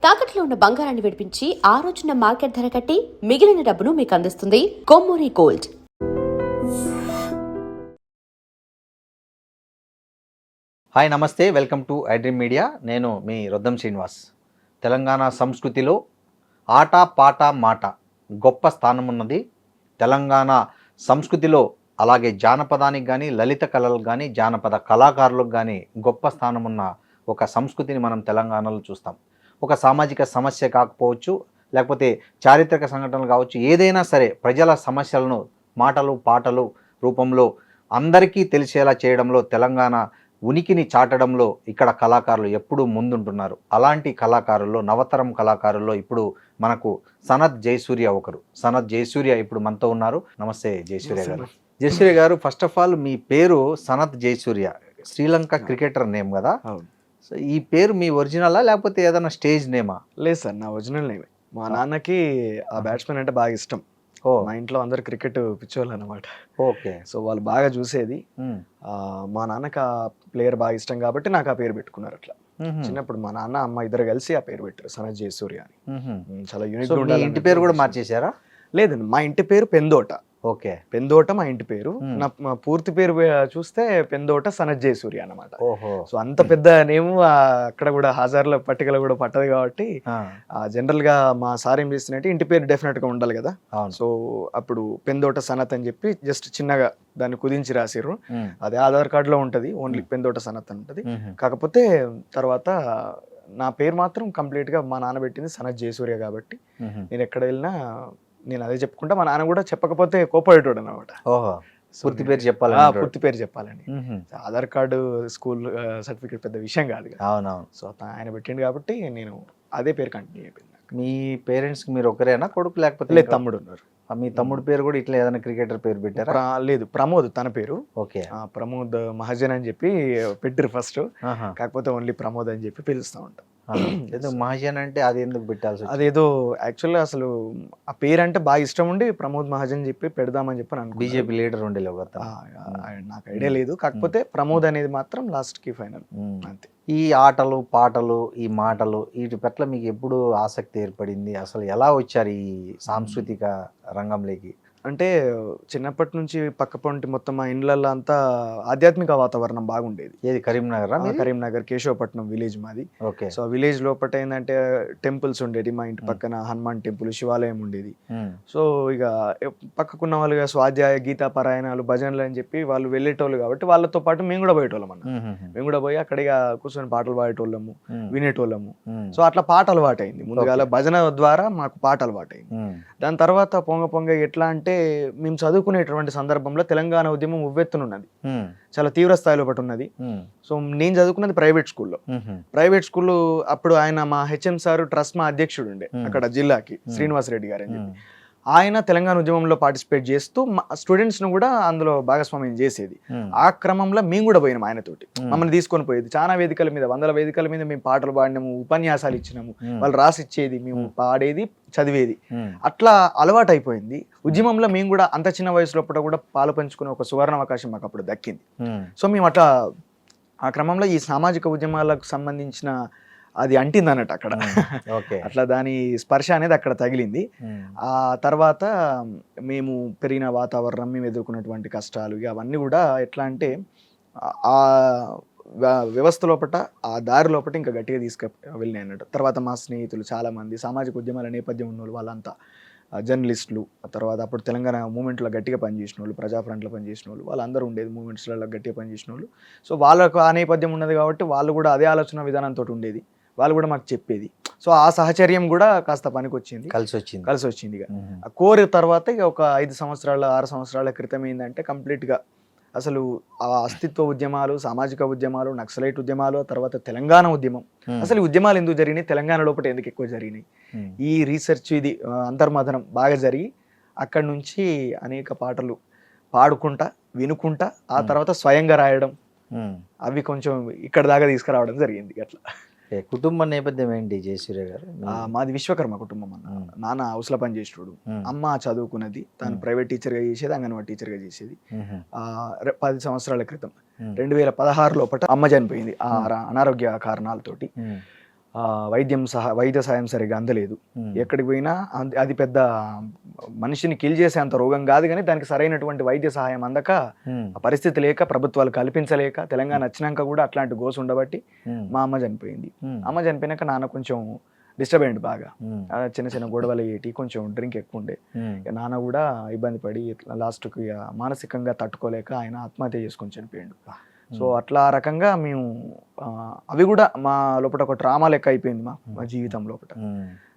తాకట్లో ఉన్న బంగారాన్ని విడిపించి ఆ రోజున మార్కెట్ ధర కట్టి మిగిలిన డబ్బును మీకు అందిస్తుంది కొమ్మూరి గోల్డ్. హాయ్ నమస్తే, వెల్కమ్ టు ఐడ్రీమ్ మీడియా. నేను మీ రొద్దం శ్రీనివాస్. తెలంగాణ సంస్కృతిలో ఆట పాట మాట గొప్ప స్థానం ఉన్నది. తెలంగాణ సంస్కృతిలో అలాగే జానపదానికి కానీ లలిత కళలకు కానీ జానపద కళాకారులకు కానీ గొప్ప స్థానం ఉన్న ఒక సంస్కృతిని మనం తెలంగాణలో చూస్తాం. ఒక సామాజిక సమస్య కాకపోవచ్చు, లేకపోతే చారిత్రక సంఘటనలు కావచ్చు, ఏదైనా సరే ప్రజల సమస్యలను మాటలు పాటలు రూపంలో అందరికీ తెలిసేలా చేయడంలో, తెలంగాణ ఉనికిని చాటడంలో ఇక్కడ కళాకారులు ఎప్పుడూ ముందుంటున్నారు. అలాంటి కళాకారుల్లో, నవతరం కళాకారుల్లో ఇప్పుడు మనకు సనత్ జయసూర్య ఒకరు. సనత్ జయసూర్య ఇప్పుడు మనతో ఉన్నారు. నమస్తే జయసూర్య గారు. జయసూర్య గారు, ఫస్ట్ ఆఫ్ ఆల్ మీ పేరు సనత్ జయసూర్య, శ్రీలంక క్రికెటర్ నేమ్ కదా? సో ఈ పేరు మీ ఒరిజినలా లేకపోతే ఏదైనా స్టేజ్ నేమా? లేదు సార్, నా ఒరిజినల్ నేమే. మా నాన్నకి ఆ బ్యాట్స్మెన్ అంటే బాగా ఇష్టం. మా ఇంట్లో అందరు క్రికెట్ పిచ్చోళ్ళు అనమాట. ఓకే. సో వాళ్ళు బాగా చూసేది. మా నాన్నకి ఆ ప్లేయర్ బాగా ఇష్టం కాబట్టి నాకు ఆ పేరు పెట్టుకున్నారు. అట్లా చిన్నప్పుడు మా నాన్న అమ్మ ఇద్దరు కలిసి ఆ పేరు పెట్టారు, సనత్ జయసూర్య అని. చాలా యూనిక్. ఇంటి పేరు కూడా మార్చేశారా? లేదండి, మా ఇంటి పేరు పెందోట. ఓకే, పెందోట మా ఇంటి పేరు. మా పూర్తి పేరు చూస్తే పెందోట సనత్ జయసూర్య అన్నమాట. సో అంత పెద్ద నేము అక్కడ కూడా హాజరుల పట్టికలో కూడా పట్టదు కాబట్టి జనరల్ గా మా సార్ ఏం చేస్తున్నట్టు ఇంటి పేరు డెఫినెట్ గా ఉండాలి కదా. సో అప్పుడు పెందోట సనత్ అని చెప్పి జస్ట్ చిన్నగా దాన్ని కుదించి రాసిర్రు. అది ఆధార్ కార్డు లో ఉంటది, ఓన్లీ పెందోట సనత్ అని ఉంటది. కాకపోతే తర్వాత నా పేరు మాత్రం కంప్లీట్ గా మా నాన్న పెట్టింది సనత్ జయసూర్య కాబట్టి నేను ఎక్కడ వెళ్ళినా నేను అదే చెప్పుకుంటా. మా నాన్న కూడా చెప్పకపోతే కోపడేటోడు అనమాట. పూర్తి పేరు చెప్పాలి, పూర్తి పేరు చెప్పాలని. ఆధార్ కార్డు స్కూల్ సర్టిఫికేట్ పెద్ద విషయం కాదు. అవునవును. సో ఆయన పెట్టిండు కాబట్టి నేను అదే పేరు కంటిన్యూ అయిపోయింది. మీ పేరెంట్స్ మీరు ఒకరేనా కొడుకు లేకపోతే? లేదు, తమ్ముడు ఉన్నారు. మీ తమ్ముడు పేరు కూడా ఇట్లా ఏదైనా క్రికెటర్ పేరు పెట్టారా? లేదు, ప్రమోద్ తన పేరు. ఓకే, ప్రమోద్ మహాజన్ అని చెప్పి పెట్టారు ఫస్ట్. కాకపోతే ఓన్లీ ప్రమోద్ అని చెప్పి పిలుస్తూ ఉంటాం. ఏదో మహాజన్ అంటే అది ఎందుకు పెట్టాల్సి? అదేదో యాక్చువల్గా అసలు ఆ పేరు అంటే బాగా ఇష్టం ఉండి ప్రమోద్ మహాజన్ చెప్పి పెడదామని చెప్పి అనుకున్నాను. బీజేపీ లీడర్ ఉండేలో నాకు ఐడియా లేదు. కాకపోతే ప్రమోద్ అనేది మాత్రం లాస్ట్ కి ఫైనల్ అంతే. ఈ ఆటలు పాటలు ఈ మాటలు వీటి పట్ల మీకు ఎప్పుడు ఆసక్తి ఏర్పడింది? అసలు ఎలా వచ్చారు ఈ సాంస్కృతిక రంగంలోకి? అంటే చిన్నప్పటి నుంచి పక్క పొంటి మొత్తం మా ఇండ్లల్లో అంతా ఆధ్యాత్మిక వాతావరణం బాగుండేది. ఏది కరీంనగర్? కరీంనగర్ కేశవపట్నం విలేజ్ మాది. ఓకే. సో ఆ విలేజ్ లోపల ఏంటంటే టెంపుల్స్ ఉండేది. మా ఇంటి పక్కన హనుమాన్ టెంపుల్, శివాలయం ఉండేది. సో ఇక పక్కకున్న వాళ్ళు స్వాధ్యాయ గీతా పారాయణాలు భజనలు అని చెప్పి వాళ్ళు వెళ్ళేటోళ్ళు కాబట్టి వాళ్ళతో పాటు మేము కూడా పోయేటోళ్ళం అన్న. మేము కూడా పోయి అక్కడ ఇక కూర్చొని పాటలు పాడేటోళ్ళము, వినేటోళ్ళము. సో అట్లా పాట అలవాటైంది. ముందుగా భజన ద్వారా మాకు పాట అలవాటైంది. దాని తర్వాత పొంగ ఎట్లా అంటే మేము చదువుకునేటువంటి సందర్భంలో తెలంగాణ ఉద్యమం ఉవ్వెత్తునున్నది, చాలా తీవ్ర స్థాయిలో ఒకటి ఉన్నది. సో నేను చదువుకున్నది ప్రైవేట్ స్కూల్లో. ప్రైవేట్ స్కూల్ అప్పుడు ఆయన మా హెచ్ఎం సార్ ట్రస్ట్ మా అధ్యక్షుడు ఉండే అక్కడ జిల్లాకి, శ్రీనివాస్ రెడ్డి గారు అని చెప్పి. ఆయన తెలంగాణ ఉద్యమంలో పార్టిసిపేట్ చేస్తూ స్టూడెంట్స్ ను కూడా అందులో భాగస్వామ్యం చేసేది. ఆ క్రమంలో మేము కూడా పోయినాం ఆయనతోటి. మమ్మల్ని తీసుకొని పోయేది చాలా వేదికల మీద, వందల వేదికల మీద మేము పాటలు పాడినాము, ఉపన్యాసాలు ఇచ్చినాము. వాళ్ళు రాసిచ్చేది, మేము పాడేది, చదివేది. అట్లా అలవాటు అయిపోయింది. ఉద్యమంలో మేము కూడా అంత చిన్న వయసులో కూడా పాలు పంచుకునే ఒక సువర్ణ అవకాశం మాకు అప్పుడు దక్కింది. సో మేము అట్లా ఆ క్రమంలో ఈ సామాజిక ఉద్యమాలకు సంబంధించిన అది అంటింది అన్నట్టు అక్కడ. అట్లా దాని స్పర్శ అనేది అక్కడ తగిలింది. ఆ తర్వాత మేము పెరిగిన వాతావరణం, మేము ఎదుర్కొన్నటువంటి కష్టాలు అవన్నీ కూడా ఎట్లా అంటే ఆ వ్యవస్థ లోపల, ఆ దారి లోపల ఇంకా గట్టిగా వెళ్ళినాయి అన్నట్టు. తర్వాత మా స్నేహితులు చాలామంది సామాజిక ఉద్యమాల నేపథ్యం ఉన్న వాళ్ళంతా జర్నలిస్టులు, తర్వాత అప్పుడు తెలంగాణ మూమెంట్లో గట్టిగా పనిచేసిన వాళ్ళు, ప్రజా ఫ్రంట్లో పనిచేసిన వాళ్ళు, వాళ్ళందరూ ఉండేది మూమెంట్స్లలో గట్టిగా పనిచేసిన వాళ్ళు. సో వాళ్ళకు ఆ నేపథ్యం ఉన్నది కాబట్టి వాళ్ళు కూడా అదే ఆలోచన విధానంతో ఉండేది. వాళ్ళు కూడా మాకు చెప్పేది. సో ఆ సహచర్యం కూడా కాస్త పనికి వచ్చింది, కలిసి వచ్చింది. ఇక ఆ కోరి తర్వాత ఇక ఒక 5 సంవత్సరాల 6 సంవత్సరాల క్రితం ఏంటంటే కంప్లీట్గా అసలు ఆ అస్తిత్వ ఉద్యమాలు, సామాజిక ఉద్యమాలు, నక్సలైట్ ఉద్యమాలు, తర్వాత తెలంగాణ ఉద్యమం, అసలు ఉద్యమాలు ఎందుకు జరిగినాయి, తెలంగాణ లోపల ఎందుకు ఎక్కువ జరిగినాయి, ఈ రీసెర్చ్ ఇది అంతర్మథనం బాగా జరిగి అక్కడి నుంచి అనేక పాటలు పాడుకుంటా, వినుకుంటా, ఆ తర్వాత స్వయంగా రాయడం, అవి కొంచెం ఇక్కడ దాకా తీసుకురావడం జరిగింది. అట్లా కుటుంబ నేపథ్యం ఏంటి జయసూర్య గారు? మాది విశ్వకర్మ కుటుంబం అన్న. నాన్న హౌస్ల పని చేసేవాడు, అమ్మ చదువుకున్నది, తను ప్రైవేట్ టీచర్గా చేసేది, అంగన్వాడీ టీచర్గా చేసేది. 10 సంవత్సరాల క్రితం 2016 లోపల అమ్మ చనిపోయింది అనారోగ్య కారణాలతోటి. వైద్య సాయం సరిగా అందలేదు. ఎక్కడికి పోయినా అది పెద్ద మనిషిని కిల్ చేసేంత రోగం కాదు, కానీ దానికి సరైనటువంటి వైద్య సహాయం అందక, ఆ పరిస్థితి లేక, ప్రభుత్వాలు కల్పించలేక, తెలంగాణ వచ్చినాక కూడా అట్లాంటి గోసు ఉండబట్టి మా అమ్మ చనిపోయింది. అమ్మ చనిపోయినాక నాన్న కొంచెం డిస్టర్బ్ అయ్యింది బాగా. చిన్న చిన్న గొడవలు ఏంటి, కొంచెం డ్రింక్ ఎక్కువ ఉండే. నాన్న కూడా ఇబ్బంది పడి లాస్ట్కి మానసికంగా తట్టుకోలేక ఆయన ఆత్మహత్య చేసుకొని చనిపోయాడు. సో అట్లా రకంగా మేము అవి కూడా మా లోపల ఒక ట్రామా లెక్క అయిపోయింది మా జీవితం లోపల.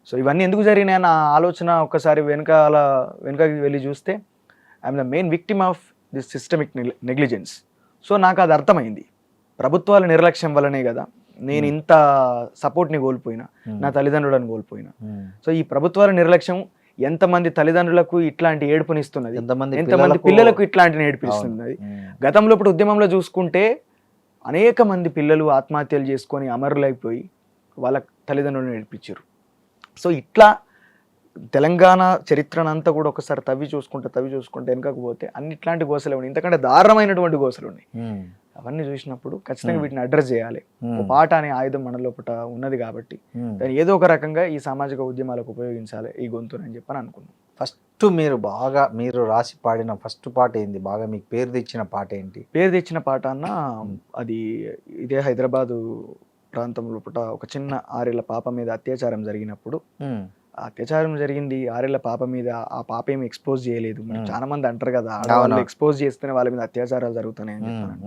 సో ఇవన్నీ ఎందుకు జరిగినాయి నా ఆలోచన ఒక్కసారి వెనుకకి వెళ్ళి చూస్తే, I'm the main victim of this systemic negligence. So నాకు అది అర్థమైంది, ప్రభుత్వాల నిర్లక్ష్యం వల్లనే కదా నేను ఇంత సపోర్ట్ని కోల్పోయినా, నా తల్లిదండ్రులను కోల్పోయినా. సో ఈ ప్రభుత్వాల నిర్లక్ష్యం ఎంతమంది తల్లిదండ్రులకు ఇట్లాంటి ఏడుపునిస్తున్నది, ఎంతమంది పిల్లలకు ఇట్లాంటి నేర్పిస్తున్నది. గతంలో ఇప్పుడు ఉద్యమంలో చూసుకుంటే అనేక మంది పిల్లలు ఆత్మహత్యలు చేసుకొని అమరులైపోయి వాళ్ళ తల్లిదండ్రులను నేర్పించారు. సో ఇట్లా తెలంగాణ చరిత్రనంతా కూడా ఒకసారి తవ్వి చూసుకుంటే వెనకకు పోతే అన్ని ఇట్లాంటి గోసలే ఉన్నాయి, ఇంతకంటే దారుణమైనటువంటి గోసలు ఉన్నాయి. అవన్నీ చూసినప్పుడు ఖచ్చితంగా వీటిని అడ్రస్ చేయాలి. ఒక పాట అనే ఆయుధం మన లోపల ఉన్నది కాబట్టి దాన్ని ఏదో ఒక రకంగా ఈ సామాజిక ఉద్యమాలకు ఉపయోగించాలి ఈ గొంతుని అని చెప్పని అనుకున్నాం. ఫస్ట్ మీరు రాసి పాడిన ఫస్ట్ పాట ఏంది? బాగా మీకు పేరు తెచ్చిన పాట ఏంటి? పేరు తెచ్చిన పాట అన్న అది ఇదే హైదరాబాదు ప్రాంతం లోపల ఒక చిన్న 6 ఏళ్ల పాప మీద అత్యాచారం జరిగినప్పుడు, అత్యాచారం జరిగింది 6 ఏళ్ల పాప మీద, ఆ పాప ఏమి ఎక్స్పోజ్ చేయలేదు. చాలా మంది అంటారు కదా, ఆడవాళ్ళు ఎక్స్పోజ్ చేస్తేనే వాళ్ళ మీద అత్యాచారాలు జరుగుతున్నాయి అని చెప్పారు.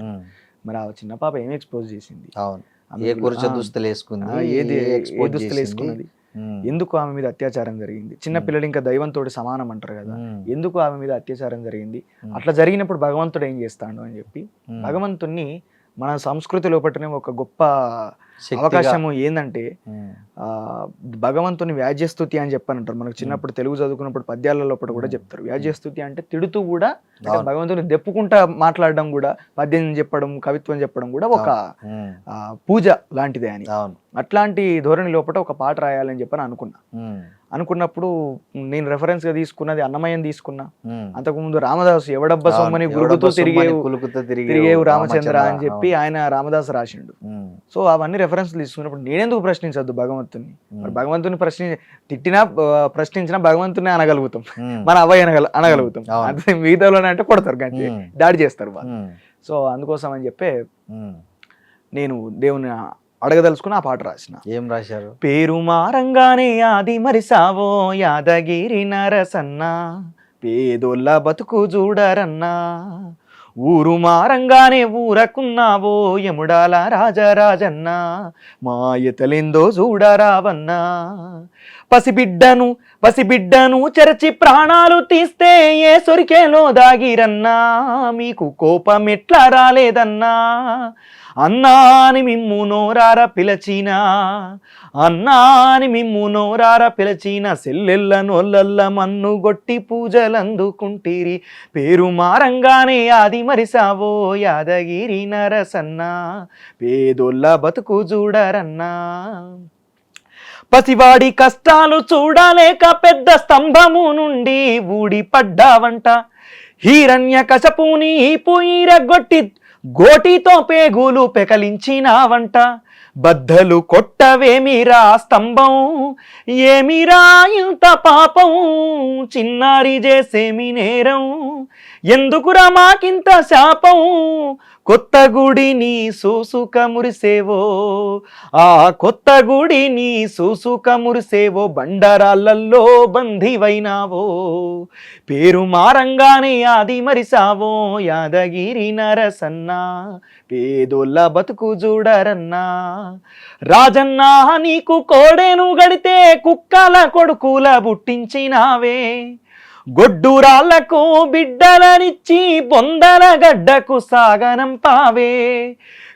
మరి ఆ చిన్న పాప ఏమి ఎక్స్పోజ్ చేసింది? దుస్తులు వేసుకున్నది? ఎందుకు ఆమె మీద అత్యాచారం జరిగింది? చిన్న పిల్లలు ఇంకా దైవంతోటి సమానం అంటారు కదా, ఎందుకు ఆమె మీద అత్యాచారం జరిగింది? అట్లా జరిగినప్పుడు భగవంతుడు ఏం చేస్తాడు అని చెప్పి, భగవంతుణ్ణి మన సంస్కృతి లోపలనే ఒక గొప్ప అవకాశము ఏంటంటే భగవంతుని వ్యాజ్యస్తుతి అని చెప్పానంటారు. మనకు చిన్నప్పుడు తెలుగు చదువుకున్నప్పుడు పద్యాల లోపల కూడా చెప్తారు. వ్యాజ్యస్తుతి అంటే తిడుతూ కూడా భగవంతుని దెప్పుకుంటా మాట్లాడడం కూడా, పద్యం చెప్పడం, కవిత్వం చెప్పడం కూడా ఒక పూజ లాంటిదే అని. అట్లాంటి ధోరణి లోపల ఒక పాట రాయాలని చెప్పని అనుకున్నప్పుడు నేను రెఫరెన్స్ గా తీసుకున్నది అన్నమయ్యని తీసుకున్నా. అంతకుముందు రామదాసు ఎవడబ్బ సొమ్మని గురుగుతూ తిరిగేవు రామచంద్ర అని చెప్పి ఆయన రామదాసు రాసిండు. సో అవన్నీ రెఫరెన్స్ తీసుకున్నప్పుడు నేనెందుకు ప్రశ్నించద్దు భగవంతుని? మరి భగవంతుని ప్రశ్నించినా భగవంతుని అనగలుగుతాం, మన అవ్వయ్య అనగలుగుతాం. అంతే మిగతాలోనే అంటే కొడతారు, గంటే దాడి చేస్తారు వాళ్ళు. సో అందుకోసం అని చెప్పి నేను దేవుని అడగదలుచుకుని ఆ పాట రాసిన. ఏం రాశారు? పేరు మారంగానే ఆది మరిసావో యాదగిరి నరసన్నా, పేదోళ్ళ బతుకు చూడరన్నా, ఊరు మారంగానే ఊరకున్నావో యముడాల రాజరాజన్నా, మాయతలేందో చూడరావన్నా, పసిబిడ్డను చెరచి ప్రాణాలు తీస్తే ఏ సొరికేలో దాగిరన్నా, మీకు కోపం ఎట్లా రాలేదన్నా, అన్నాని మిమ్ము నోరార పిలచిన సెల్లెల్ల నోళ్ళల్ల మన్ను గొట్టి పూజలందుకుంటిరి, పేరు మారంగానే ఆది మరిసావో యాదగిరి నరసన్నా, పేదోళ్ళ బతుకు చూడరన్నా, పసివాడి కష్టాలు చూడలేక పెద్ద స్తంభము నుండి ఊడిపడ్డావంట, హిరణ్యకశపుని ఈరగొట్టి గోటితో పేగులు పెకలించినావంట, బద్దలు కొట్టవేమిరా స్తంభం, ఏమిరా ఇంత పాపం, చిన్నారి చేసేమి నేరం, ఎందుకురా మాకింత శాపం, కొత్త గుడిని చూసుక మురిసేవో, ఆ కొత్త గుడిని చూసుక మురిసేవో, బండరాళ్ళల్లో బంధివైనావో, పేరు మారంగానే ఆది మరిసావో యాదగిరి నరసన్నా, పేదోళ్ళ బతుకు చూడరన్నా, రాజన్నా నీకు కోడేను గడితే కుక్కల కొడుకుల పుట్టించినావే, గొడ్డురాళ్లకు బిడ్డలనిచ్చి బొందల గడ్డకు సాగనంపావే,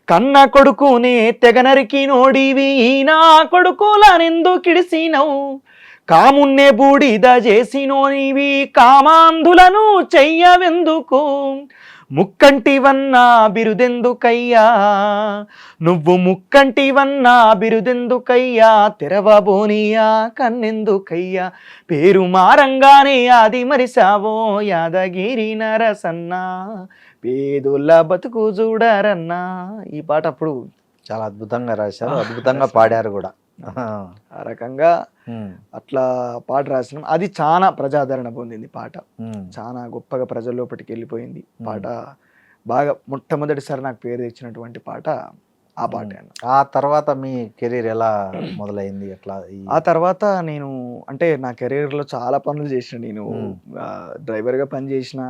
కన్న కొడుకునే తెగనరికి నోడివి నా కొడుకులనెందుకిడిసినవు, కామున్నే బూడిద చేసినోనివి కామాంధులను చెయ్యవెందుకు, ముక్కంటివన్నా బిరుదెందుకయ్యా, నువ్వు ముక్కంటివన్నా బిరుదెందుకయ్యా, తెరవబోనియా కన్నెందుకయ్యా, పేరు మారంగానే ఆది మరిసావో యాదగిరి నరసన్నా, పేదోళ్ళ బతుకు చూడరన్నా. ఈ పాట అప్పుడు చాలా అద్భుతంగా రాశారు, అద్భుతంగా పాడారు కూడా. ఆ రకంగా అట్లా పాట రాసినాం. అది చాలా ప్రజాదరణ పొందింది పాట. చాలా గొప్పగా ప్రజల లోపలికి వెళ్ళిపోయింది పాట. బాగా మొట్టమొదటిసారి నాకు పేరు తెచ్చినటువంటి పాట ఆ పాట. ఆ తర్వాత మీ కెరీర్ ఎలా మొదలైంది? ఎట్లా? ఆ తర్వాత నేను అంటే నా కెరీర్ లో చాలా పనులు చేసిన. నేను డ్రైవర్ గా పని చేసిన.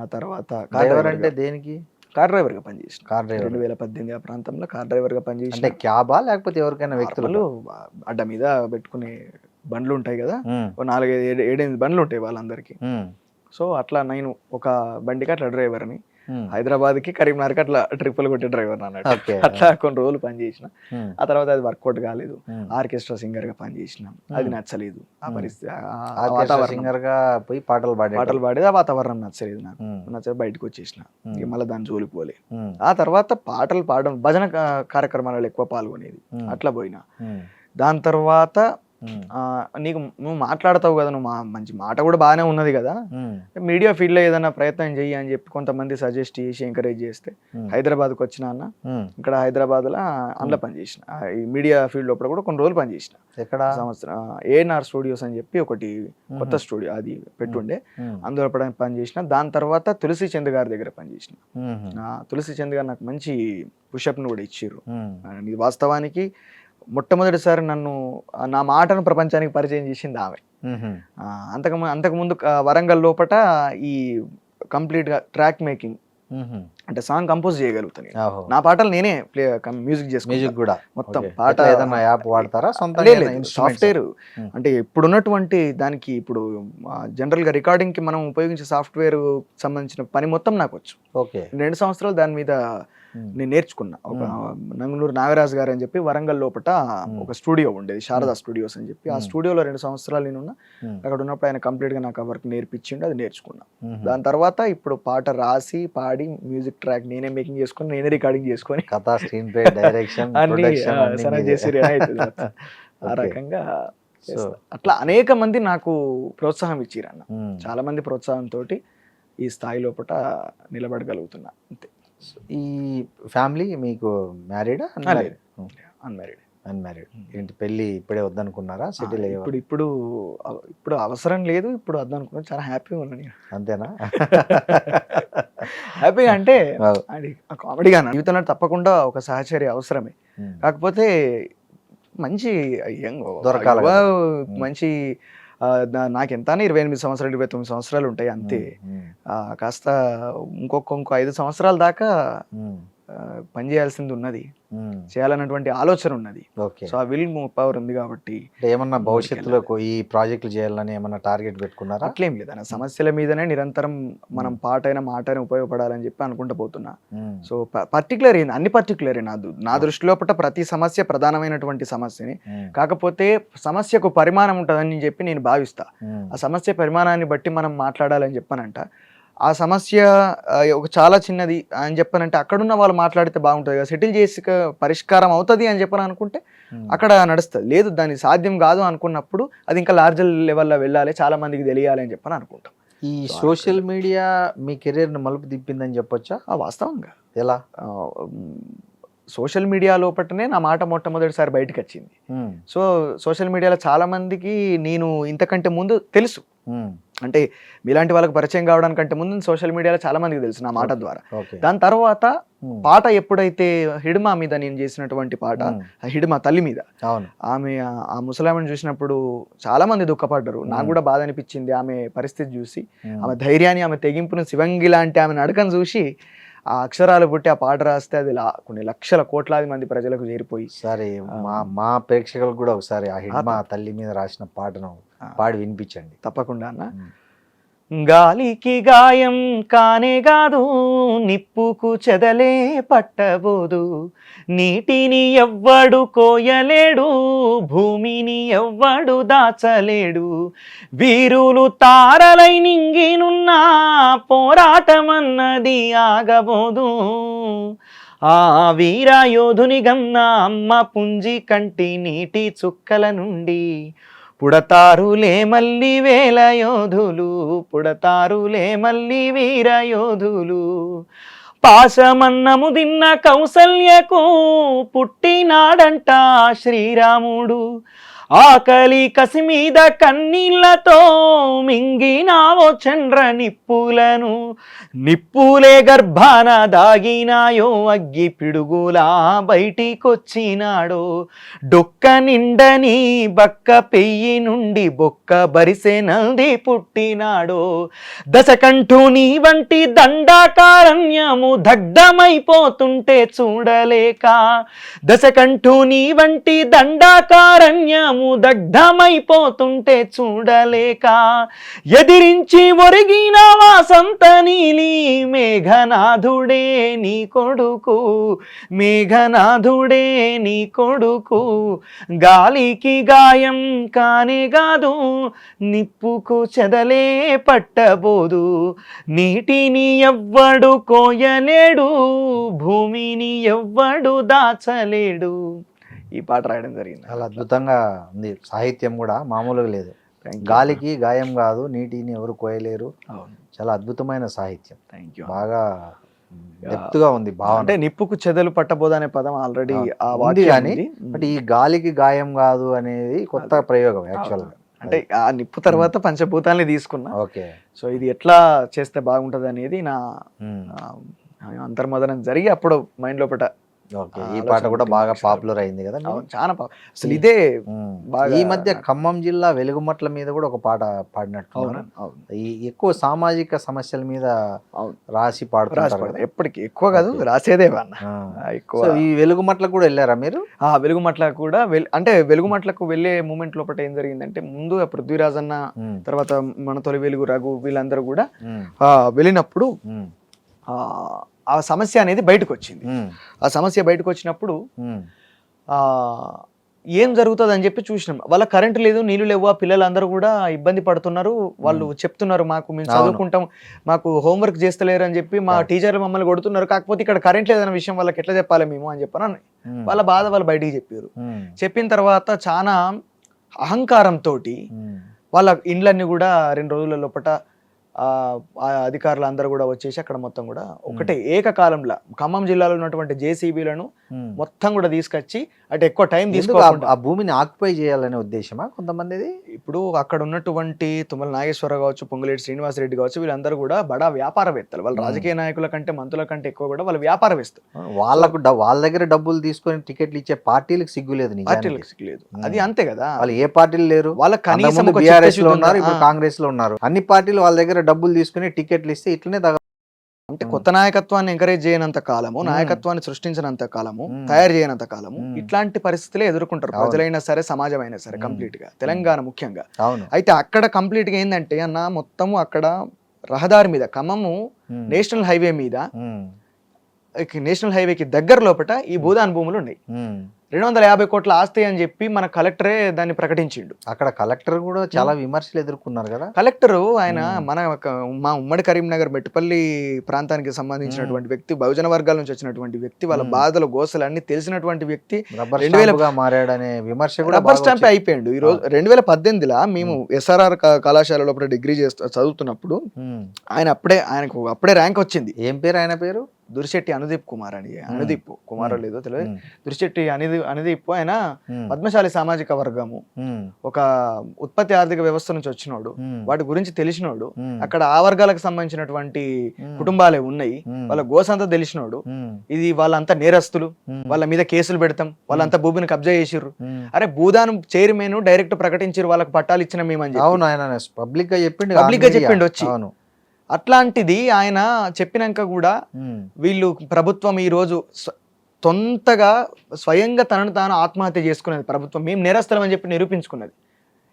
ఆ తర్వాత డ్రైవర్ అంటే దేనికి? కార్ డ్రైవర్ గా పనిచేసిన. కార్ డ్రైవర్ 2018 ఆ ప్రాంతంలో కార్ డ్రైవర్ గా పనిచేసిన. అంటే క్యాబా లేకపోతే ఎవరికైనా వ్యక్తులు? అడ్డ మీద పెట్టుకునే బండ్లు ఉంటాయి కదా, 4-7 బండ్లు ఉంటాయి వాళ్ళందరికీ. సో అట్లా నేను ఒక బండికి అట్లా డ్రైవర్ని, హైదరాబాద్కి కరీంనగర్కి అట్లా ట్రిప్పులు కొట్టే డ్రైవర్ అన్నట్టు. అట్లా కొన్ని రోజులు పనిచేసిన. ఆ తర్వాత అది వర్కౌట్ కాలేదు. ఆర్కెస్ట్రా సింగర్ గా పనిచేసిన. అది నచ్చలేదు ఆ పరిస్థితి. సింగర్ గా పోయి పాటలు పాడేది. ఆ వాతావరణం నచ్చలేదు నాకు. నచ్చలేదు, బయటకు వచ్చేసిన. మళ్ళీ దాని జోలికి పోలే. ఆ తర్వాత పాటలు పాడడం, భజన కార్యక్రమాలలో ఎక్కువ పాల్గొనేది. అట్లా పోయినా. దాని తర్వాత నువ్వు మాట్లాడతావు కదా, నువ్వు మంచి మాట కూడా బాగానే ఉన్నది కదా, మీడియా ఫీల్డ్ లో ఏదైనా ప్రయత్నం చెయ్యి అని చెప్పి కొంతమంది సజెస్ట్ చేసి ఎంకరేజ్ చేస్తే హైదరాబాద్కి వచ్చిన అన్న. ఇక్కడ హైదరాబాద్ లో అందులో పనిచేసిన. ఈ మీడియా ఫీల్డ్ లోపల కూడా కొన్ని రోజులు పనిచేసిన. ఎక్కడ? సంవత్సరం ఏఎన్ఆర్ స్టూడియోస్ అని చెప్పి ఒకటి కొత్త స్టూడియో అది పెట్టుండే, అందులో పనిచేసిన. దాని తర్వాత తులసి చంద్ గారి దగ్గర పనిచేసిన. తులసి చంద్ గారు నాకు మంచి పుషప్ ను కూడా ఇచ్చిర్రు. ఇది వాస్తవానికి మొట్టమొదటిసారి నన్ను నా మాటను ప్రపంచానికి పరిచయం చేసింది ఆమె. అంతకుముందు వరంగల్ లోపట ఈ కంప్లీట్ గా ట్రాక్ మేకింగ్ అంటే సాంగ్ కంపోజ్ చేయగలుగుతాను. నా పాటలు నేనే మ్యూజిక్ చేసుకుంటా మొత్తం. పాట యాప్ వాడతారా? సాఫ్ట్వేర్ అంటే ఇప్పుడున్నటువంటి దానికి, ఇప్పుడు జనరల్ గా రికార్డింగ్ కి మనం ఉపయోగించే సాఫ్ట్వేర్ సంబంధించిన పని మొత్తం నాకు వచ్చు. 2 సంవత్సరాలు దాని మీద నేను నేర్చుకున్నా. ఒక నంగునూరు నాగరాజు గారు అని చెప్పి వరంగల్ లోపట ఒక స్టూడియో ఉండేది, శారదా స్టూడియోస్ అని చెప్పి. ఆ స్టూడియోలో 2 సంవత్సరాలు నేనున్నా. అక్కడ ఉన్నప్పుడు ఆయన కంప్లీట్ గా నాకు ఆ వర్క్ నేర్పించిండు, అది నేర్చుకున్నా. దాని తర్వాత ఇప్పుడు పాట రాసి పాడి మ్యూజిక్ ట్రాక్ నేనే మేకింగ్ చేసుకొని, నేనే రికార్డింగ్ చేసుకొని, కథ, స్క్రీన్ ప్లే, డైరెక్షన్ ఆ రకంగా అట్లా అనేక మంది నాకు ప్రోత్సాహం ఇచ్చిరన్న. చాలా మంది ప్రోత్సాహంతో ఈ స్థాయి లోపల నిలబడగలుగుతున్నా అంతే. ఈ ఫ్యామిలీ మీకు మ్యారీడా? అన్మ్యారీడ్. ఏంటి పెళ్ళి ఇప్పుడే వద్దనుకున్నారా? సెటిల్ అయ్యే ఇప్పుడు అవసరం లేదు, ఇప్పుడు వద్దనుకున్నా. చాలా హ్యాపీగా ఉన్నా నేను. అంతేనా? హ్యాపీగా అంటే కామెడీగా జీవితంలో తప్పకుండా ఒక సహచర్య అవసరమే. కాకపోతే మంచి దొరకాలి, మంచి నాకెంత 28 సంవత్సరాలు 29 సంవత్సరాలు ఉంటాయి అంతే. కాస్త ఇంకో 5 సంవత్సరాల దాకా పనిచేయాల్సింది ఉన్నది, చేయాలన్నటువంటి ఆలోచన ఉన్నది. సో ఆ విల్ పవర్ ఉంది కాబట్టి. ఏమన్నా భవిష్యత్తులో ఈ ప్రాజెక్టులు చేయాలని ఏమన్నా టార్గెట్ పెట్టుకున్నారా? అట్లేం లేదు అన్న. సమస్యల మీదనే నిరంతరం మనం పాట అయినా మాట అయినా ఉపయోగపడాలని చెప్పి అనుకుంటూ పోతున్నా. సో పర్టికులర్ అన్ని పర్టికులర్ నా దృష్టిలో ప్రతి సమస్య ప్రధానమైనటువంటి సమస్యని. కాకపోతే సమస్యకు పరిమాణం ఉంటుందని చెప్పి నేను భావిస్తా. ఆ సమస్య పరిమాణాన్ని బట్టి మనం మాట్లాడాలని చెప్పానంట. ఆ సమస్య ఒక చాలా చిన్నది అని చెప్పానంటే అక్కడున్న వాళ్ళు మాట్లాడితే బాగుంటుంది కదా, సెటిల్ చేసి పరిష్కారం అవుతుంది అని చెప్పని అనుకుంటే అక్కడ నడుస్తుంది. లేదు దాన్ని సాధ్యం కాదు అనుకున్నప్పుడు అది ఇంకా లార్జర్ లెవెల్లో వెళ్ళాలి, చాలా మందికి తెలియాలి అని చెప్పని అనుకుంటాం. ఈ సోషల్ మీడియా మీ కెరీర్ని మలుపు తిప్పిందని చెప్పొచ్చా? వాస్తవంగా ఎలా? సోషల్ మీడియా లోపలనే నా మాట మొట్టమొదటిసారి బయటకు వచ్చింది. సో సోషల్ మీడియాలో చాలా మందికి నేను ఇంతకంటే ముందు తెలుసు. అంటే మీలాంటి వాళ్ళకి పరిచయం కావడానికంటే ముందు సోషల్ మీడియాలో చాలా మందికి తెలుసు నా మాట ద్వారా. దాని తర్వాత పాట ఎప్పుడైతే హిడ్మా మీద నేను చేసినటువంటి పాట, హిడ్మా తల్లి మీద, ఆమె ఆ ముసలామెను చూసినప్పుడు చాలా మంది దుఃఖపడ్డారు. నాకు కూడా బాధ అనిపించింది ఆమె పరిస్థితి చూసి. ఆమె ధైర్యాన్ని, ఆమె తెగింపును, శివంగి లాంటి ఆమె నడకను చూసి ఆ అక్షరాలు పుట్టి ఆ పాట రాస్తే అది కొన్ని లక్షల కోట్లాది మంది ప్రజలకు చేరిపోయి. సరే, మా ప్రేక్షకులకు కూడా ఒకసారి ఆ హిడ్మా తల్లి మీద రాసిన పాటను పాడి వినిపించండి. తప్పకుండా అన్న. గాలికి గాయం కానే కాదు, నిప్పుకు చెదలే పట్టబోదు, నీటిని ఎవ్వడు కోయలేడు, భూమిని ఎవ్వడు దాచలేడు, వీరులు తారలై నింగినున్న పోరాటమన్నది ఆగబోదు, ఆ వీరయోధుని గన్న అమ్మ పుంజి కంటి నీటి చుక్కల నుండి పుడతారులే మళ్ళీ వేల యోధులు, పుడతారులే మళ్ళీ వీర యోధులు, పాశమన్నము తిన్న కౌసల్యకు పుట్టినాడంట శ్రీరాముడు. ఆకలి కసి మీద కన్నీళ్లతో మింగినావో చంద్ర నిప్పులను, నిప్పులే గర్భాన దాగినాయో అగ్గి పిడుగులా బయటికొచ్చినాడో. డొక్క నిండని బక్క పెయ్యి నుండి బొక్క బరిసె నంది పుట్టినాడో. దశకంఠు నీ వంటి దండాకారణ్యము దగ్ధమైపోతుంటే చూడలేక, దశకంఠు నీ వంటి దండాకారణ్యము దగ్ధమైపోతుంటే చూడలేక, ఎదిరించి ఒరిగిన వాసంత నీలి మేఘనాథుడే నీ కొడుకు, మేఘనాథుడే నీ కొడుకు. గాలికి గాయం కానే కాదు, నిప్పుకు చెదలే పట్టబోదు, నీటిని ఎవ్వడు కోయలేడు, భూమిని ఎవ్వడు దాచలేడు. ఈ పాట రాయడం జరిగింది. చాలా అద్భుతంగా ఉంది, సాహిత్యం కూడా మామూలుగా లేదు. గాలికి గాయం కాదు, నీటిని ఎవరు కోయలేరు. చాలా అద్భుతమైన సాహిత్యం. Thank you. బాగా డెప్త్గా ఉంది భావన. అంటే నిప్పుకు చెదలు పట్టబోదు అనే పదం ఆల్రెడీ ఆ ఉంది వాక్యం కానీ ఉంది. బట్ ఈ గాలికి గాయం కాదు అనేది కొత్త ప్రయోగం యాక్చువల్గా. అంటే ఆ నిప్పు తర్వాత పంచభూతాలని తీసుకున్నా. ఓకే. సో ఇది ఎట్లా చేస్తే బాగుంటది అనేది నా అంతర్మదనం జరిగి అప్పుడు మైండ్ లోపల. ఓకే. ఈ పాట కూడా బాగా పాపులర్ అయింది కదా. చాలా అసలు ఇదే బాగా. ఈ మధ్య ఖమ్మం జిల్లా వెలుగుమట్ల మీద కూడా ఒక పాట పాడినట్టు, ఈ ఎక్కువ సామాజిక సమస్యల మీద రాసి పాడుతున్నారు. ఎప్పటికీ ఎక్కువ కాదు, రాసేదే ఎక్కువ. ఈ వెలుగుమట్లకు కూడా వెళ్ళారా మీరు? వెలుగుమట్ల కూడా అంటే వెలుగుమట్లకు వెళ్ళే మూమెంట్ లోపల ఏం జరిగిందంటే, ముందు పృథ్వీరాజ్ అన్న, తర్వాత మన తొలి వెలుగు రఘు, వీళ్ళందరూ కూడా వెళ్ళినప్పుడు ఆ సమస్య అనేది బయటకు వచ్చింది. ఆ సమస్య బయటకు వచ్చినప్పుడు ఏం జరుగుతుంది అని చెప్పి చూసినాం. వాళ్ళ కరెంటు లేదు, నీళ్లు లేవు, ఆ పిల్లలందరూ కూడా ఇబ్బంది పడుతున్నారు. వాళ్ళు చెప్తున్నారు, మాకు మేము చదువుకుంటాం, మాకు హోంవర్క్ చేస్తలేరు అని చెప్పి మా టీచర్లు మమ్మల్ని కొడుతున్నారు, కాకపోతే ఇక్కడ కరెంట్ లేదన్న విషయం వాళ్ళకి ఎట్లా చెప్పాలి మేము అని చెప్పని వాళ్ళ బాధ వాళ్ళు బయటికి చెప్పారు. చెప్పిన తర్వాత చాలా అహంకారంతో వాళ్ళ ఇండ్లన్నీ కూడా 2 రోజుల లోపల అధికారులు అందరూ కూడా వచ్చేసి అక్కడ మొత్తం కూడా ఒకటే ఏకకాలంలో ఖమ్మం జిల్లాలో ఉన్నటువంటి జేసీబీలను మొత్తం కూడా తీసుకొచ్చి అంటే ఎక్కువ టైం తీసుకోకుండా ఆ భూమిని ఆక్యుపై చేయాలనే ఉద్దేశమా కొంతమందిది? ఇప్పుడు అక్కడ ఉన్నటువంటి తుమ్మల నాగేశ్వరరావు కావచ్చు, పొంగులేటి శ్రీనివాసరెడ్డి కావచ్చు, వీళ్ళందరూ కూడా బడా వ్యాపారవేత్తలు. వాళ్ళ రాజకీయ నాయకుల కంటే మంత్రుల కంటే ఎక్కువ కూడా వాళ్ళు వ్యాపారవేత్తలు. వాళ్ళ దగ్గర డబ్బులు తీసుకొని టికెట్లు ఇచ్చే పార్టీలకు సిగ్గులేదు. పార్టీలకు సిగ్గులేదు, అది అంతే కదా. వాళ్ళు ఏ పార్టీలు లేరు, వాళ్ళ కనీసం బీఆర్ఎస్ లో ఉన్నారు, ఇప్పుడు కాంగ్రెస్ లో ఉన్నారు. అన్ని పార్టీలు వాళ్ళ దగ్గర డబ్బులు తీసుకుని టికెట్లు ఇస్తే ఇట్లనే అంటే కొత్త నాయకత్వాన్ని ఎంకరేజ్ చేయనంత కాలము, నాయకత్వాన్ని సృష్టించినంత కాలము, తయారు చేయనంత కాలము ఇట్లాంటి పరిస్థితులే ఎదుర్కొంటారు ప్రజలైనా సరే, సమాజం అయినా సరే. కంప్లీట్ గా తెలంగాణ ముఖ్యంగా. అయితే అక్కడ కంప్లీట్ గా ఏంటంటే అన్న, మొత్తము అక్కడ రహదారి మీద, ఖమ్మము నేషనల్ హైవే మీద, నేషనల్ హైవేకి దగ్గర లోపల ఈ భూదాన్ భూములు ఉన్నాయి. 250 కోట్ల ఆస్తి అని చెప్పి మన కలెక్టరే దాన్ని ప్రకటించిండు. అక్కడ కలెక్టర్ కూడా చాలా విమర్శలు ఎదుర్కొన్నారు కదా. కలెక్టర్ ఆయన మా ఉమ్మడి కరీంనగర్ మెట్టుపల్లి ప్రాంతానికి సంబంధించినటువంటి వ్యక్తి, బహుజన వర్గాల నుంచి వచ్చినటువంటి వ్యక్తి, వాళ్ళ బాధలు గోసలు అన్ని తెలిసినటువంటి వ్యక్తి. 2000 మారాడనే విమర్శ కూడా రబ్బర్ స్టాంప్ అయిపోయిండు. ఈ రోజు 2018లో మేము SRR కళాశాల లోపల డిగ్రీ చదువుతున్నప్పుడు ఆయనకు అప్పుడే ర్యాంక్ వచ్చింది. ఏం పేరు ఆయన పేరు? దురిశెట్టి అనుదీప్ కుమార్ అని. అనుదీప్ కుమార్ లేదో తెలియదు. దురిశెట్టి అనుదీప్ ఆయన పద్మశాలి సామాజిక వర్గము, ఒక ఉత్పత్తి ఆర్థిక వ్యవస్థ నుంచి వచ్చినోడు, వాటి గురించి తెలిసినోడు, అక్కడ ఆ వర్గాలకు సంబంధించినటువంటి కుటుంబాలే ఉన్నాయి, వాళ్ళ గోసంతా తెలిసినోడు. ఇది వాళ్ళంతా నేరస్తులు, వాళ్ళ మీద కేసులు పెడతాం, వాళ్ళంతా భూమిని కబ్జా చేసిర్రు. అరే భూదానం చైర్మన్ డైరెక్ట్ ప్రకటించారు, వాళ్ళకి పట్టాలు ఇచ్చిన మేమని. అవును, ఆయన పబ్లిక్ గా చెప్పిండు వచ్చి. అట్లాంటిది ఆయన చెప్పినాక కూడా వీళ్ళు ప్రభుత్వం ఈ రోజు సొంతగా స్వయంగా తనను తాను ఆత్మహత్య చేసుకున్నది ప్రభుత్వం. మేము నేరస్తులం అని చెప్పి నిరూపించుకున్నది.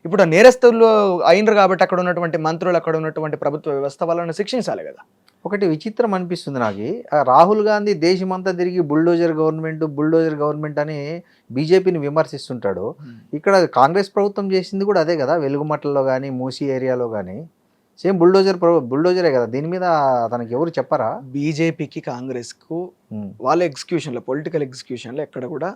ఇప్పుడు ఆ నేరస్తులు అయినరు కాబట్టి అక్కడ ఉన్నటువంటి మంత్రులు, అక్కడ ఉన్నటువంటి ప్రభుత్వ వ్యవస్థ వాళ్ళని శిక్షించాలి కదా. ఒకటి విచిత్రం అనిపిస్తుంది నాకు, రాహుల్ గాంధీ దేశమంతా తిరిగి బుల్డోజర్ గవర్నమెంట్ అని బీజేపీని విమర్శిస్తుంటాడు. ఇక్కడ కాంగ్రెస్ ప్రభుత్వం చేసింది కూడా అదే కదా. వెలుగుమట్లలో కానీ, మూసీ ఏరియాలో కానీ సేమ్ బుల్డోజరే కదా. దీని మీద తనకి ఎవరు చెప్పరా? బీజేపీకి కాంగ్రెస్ కు వాళ్ళ ఎగ్జిక్యూషన్ లో, పొలిటికల్ ఎగ్జిక్యూషన్ లో ఎక్కడ కూడా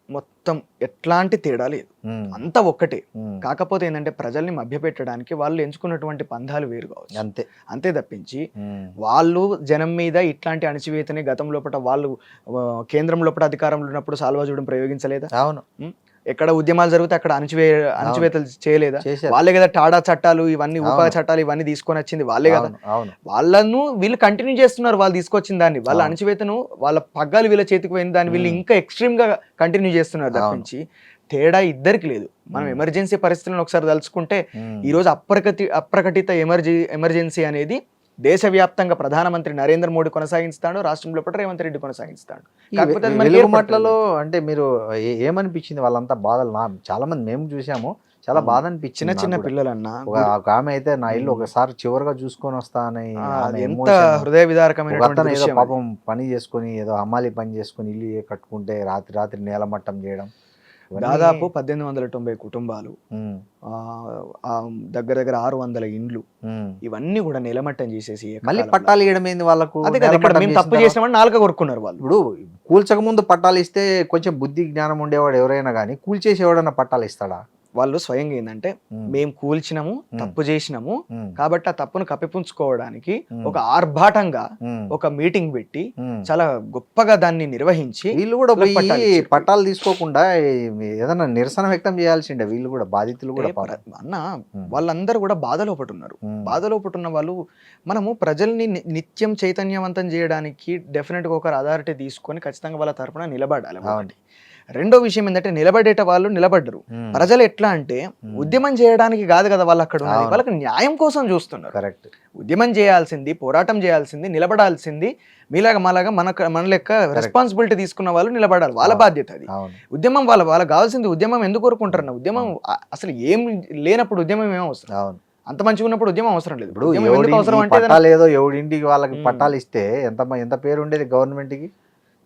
మొత్తం ఎట్లాంటి తేడా లేదు, ఉమ్, అంతా ఒక్కటే. ఉమ్, కాకపోతే ఏంటంటే ప్రజల్ని మభ్యపెట్టడానికి వాళ్ళు ఎంచుకున్నటువంటి పంధాలు వేరు కావచ్చు, అంతే. అంతే తప్పించి ఉమ్, వాళ్ళు జనం మీద ఇట్లాంటి అణచివేతని గతం లోపల వాళ్ళు కేంద్రం లోపల అధికారంలో ఉన్నప్పుడు సాల్వాజుడం ప్రయోగించలేదా? అవును, ఎక్కడ ఉద్యమాలు జరిగితే అక్కడ అణచివేతలు చేయలేదా? చేశారు. వాళ్ళే కదా టాడా చట్టాలు ఇవన్నీ, ఉపా అవును. చట్టాలు ఇవన్నీ తీసుకొని వచ్చింది వాళ్ళే కదా. అవును, అవును, వాళ్ళను వీళ్ళు కంటిన్యూ చేస్తున్నారు, వాళ్ళు తీసుకొచ్చిన దాన్ని, వాళ్ళ అవును. అణచివేతను వాళ్ళ పగ్గాలు వీళ్ళ చేతికి పోయిన దాన్ని వీళ్ళు ఇంకా ఎక్స్ట్రీమ్ గా కంటిన్యూ చేస్తున్నారు అవును. తప్పించి తేడా ఇద్దరికి లేదు. మనం ఎమర్జెన్సీ పరిస్థితులను ఒకసారి తలుచుకుంటే ఉమ్, ఈ రోజు అప్రకటిత ఎమర్జెన్సీ అనేది దేశవ్యాప్తంగా ప్రధానమంత్రి నరేంద్ర మోడీ కొనసాగిస్తాడు, రాష్ట్రంలో కూడా రేవంత్ రెడ్డి కొనసాగిస్తాడు. ఈ కాకపోతే అది మనకి వెలుగు ఏర్పడతలేదు. మట్లలో అంటే మీరు ఏమనిపించింది వాళ్ళంతా బాధలు? చాలా మంది మేము చూసాము, చాలా అవును. బాధ చిన్న అనిపించింది చిన్న నాకు కూడా. పిల్లలన్నా ఒక ఆమె అయితే నా ఇల్లు ఒకసారి చివరిగా చూసుకొని వస్తా అని ఆమె అది ఎంత ఎమోషన్. హృదయ ఒక విదారకమైనటువంటి అతను ఏదో దృశ్యం అది. పాపం పని చేసుకొని ఏదో హమాలి పని చేసుకొని ఇల్లు కట్టుకుంటే రాత్రి రాత్రి నేలమట్టం చేయడం ఇవన్నీ. దాదాపు 1890 కుటుంబాలు, ఉమ్, దగ్గర దగ్గర 600 ఇండ్లు, ఉమ్. ఇవన్నీ కూడా నిలమట్టం చేసేసి మళ్ళీ ఏకకాలంలో. పట్టాలు ఇవ్వడం ఏంది వాళ్ళకు? అదే కదా, ఇక్కడ నేలమట్టం మేము చేసిన తప్పు తర్వాత- చేసినామని నాలుక కొరుక్కున్నారు వాళ్ళు. ఇప్పుడు కూల్చక ముందు పట్టాలు ఇస్తే కొంచెం బుద్ధి జ్ఞానం ఉండేవాడు ఎవరైనా కానీ, కూల్చేసి ఎవడన్నా పట్టాలు ఇస్తాడా? వాళ్ళు స్వయంగా ఏంటంటే ఉమ్, మేము కూల్చినాము, తప్పు చేసినాము ఉమ్, కాబట్టి ఆ తప్పును కప్పిపుంచుకోవడానికి ఉమ్, ఒక ఆర్భాటంగా ఉమ్, ఒక మీటింగ్ పెట్టి ఉమ్. చాలా గొప్పగా దాన్ని నిర్వహించి వీళ్ళు కూడా వీళ్ళకి పోయి పట్టాలు ఇచ్చారు. పట్టాలు తీసుకోకుండా ఏదైనా నిరసన వ్యక్తం చేయాల్సిండే వీళ్ళు కూడా, బాధితులు కూడా అంటే పాపం. అన్న ఉమ్, వాళ్ళందరూ కూడా బాధలో ఉన్నారు. ఉమ్, బాధలో ఉన్న వాళ్ళు, మనము ప్రజల్ని నిత్యం చైతన్యవంతం చేయడానికి డెఫినెట్గా ఒక అథారిటీ తీసుకొని ఖచ్చితంగా వాళ్ళ తరపున నిలబడాలి. ఒకటి. రెండో విషయం ఏంటంటే నిలబడేట వాళ్ళు నిలబడ్డరు. ఉమ్, ప్రజలు ఎట్లా అంటే ఉద్యమం చేయడానికి కాదు కదా వాళ్ళు అక్కడ ఉన్నది, అవును. వాళ్ళకి న్యాయం కోసం చూస్తున్నారు. కరెక్ట్. ఉద్యమం చేయాల్సింది, పోరాటం చేయాల్సింది, నిలబడాల్సింది మీలాగా మాలాగా మన లెక్క రెస్పాన్సిబిలిటీ తీసుకున్న వాళ్ళు నిలబడాలి, వాళ్ళ బాధ్యత అది. అవును, ఉద్యమం వాళ్ళకి కావాల్సింది ఉద్యమం ఎందుకు కోరుకుంటారన్న, ఉద్యమం అసలు ఏం లేనప్పుడు ఉద్యమం ఏం అవసరం? అవును. అంత మంచిగా ఉన్నప్పుడు ఉద్యమం అవసరం లేదు. ఇప్పుడు ఉద్యమం ఎందుకు అవసరం అంటే పట్టాలు ఏదో ఎవడింటికి వాళ్ళకి పట్టాలు ఇస్తే ఎంత పేరు ఉండేది గవర్నమెంట్కి.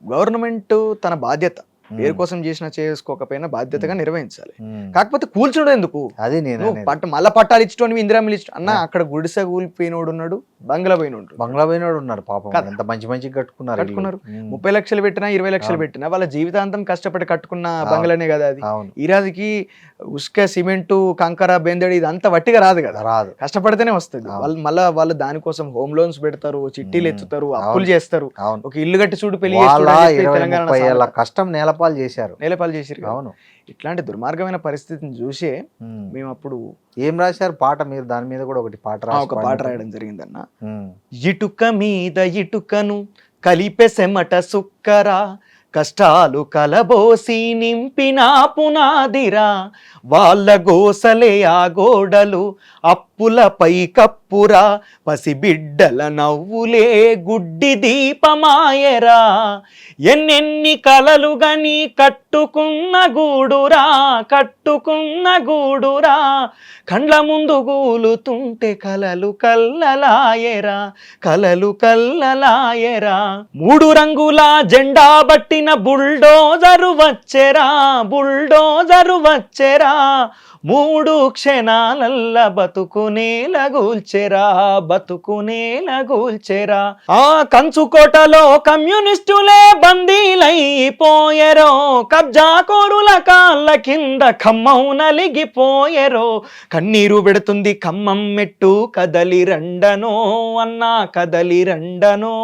గవర్నమెంట్ తన బాధ్యత పేరు కోసం చేసుకోకపోయినా బాధ్యతగా నిర్వహించాలి. కాకపోతే కూల్చడం ఎందుకు? అది నేను మళ్ళా పట్టాలు ఇచ్చటం ఇందిరామిల్ ఇచ్చటం అన్న, అక్కడ గుడిసె కూలిపోయినోడు ఉన్నాడు, బంగ్లా పోయినోడు, బంగ్లా పోయినోడు ఉన్నారు పాపం. ఎంత మంచి కట్టుకున్నారు. 30 లక్షలు పెట్టినా 20 లక్షలు పెట్టినా వాళ్ళ జీవితాంతం కష్టపడి కట్టుకున్న బంగ్లానే కదా అది. అవును, ఈ రాజుకి ఉసుక సిమెంటు కంకర బెందడి ఇదంతా వట్టిగా రాదు కదా, రాదు, కష్టపడితేనే వస్తుంది. వాళ్ళు దానికోసం హోమ్ లోన్స్ పెడతారు, చిట్టీలు ఎత్తుతారు, అప్పులు చేస్తారు. అవును. ఒక ఇల్లు కట్టి చూడు పెళ్లి వాళ్ళ చేస్తాడు 20-30 ఏళ్ల కష్టం నేలపాలు చేశారు. నేలపాలు చేసిరు. అవును. ఇట్లాంటి దుర్మార్గమైన పరిస్థితిని చూసే మేము అప్పుడు ఏం రాశారు పాట? మీరు దాని మీద కూడా ఒకటి పాట రాయడం జరిగిందన్న. ఇటుక మీద ఇటుకను కలిపే సెమట సుక్కరా, కష్టాలు కలబోసి నింపిన పునాదిరా, వాళ్ళ గోసలే ఆ గోడలు అప్పులపై కప్పురా, పసిబిడ్డల నవ్వులే గుడ్డి దీపమాయరా, ఎన్నెన్ని కలలు గని కట్టుకున్న గూడురా, కండ్ల ముందు గూలుతుంటే కలలు కల్లలాయరా, మూడు రంగుల జెండా బట్టిన బుల్డోజరు వచ్చెరా, 3 క్షణాలల్ల బతుకునేల గూల్చెరా, ఆ కంచుకోటలో కమ్యూనిస్టులే బందీలైపోయెరో, కబ్జా కోరుల కాళ్ళ కింద ఖమ్మం నలిగిపోయెరో, కన్నీరు పెడుతుంది ఖమ్మం మెట్టు కదలి రండనో అన్నా కదలి రండనో,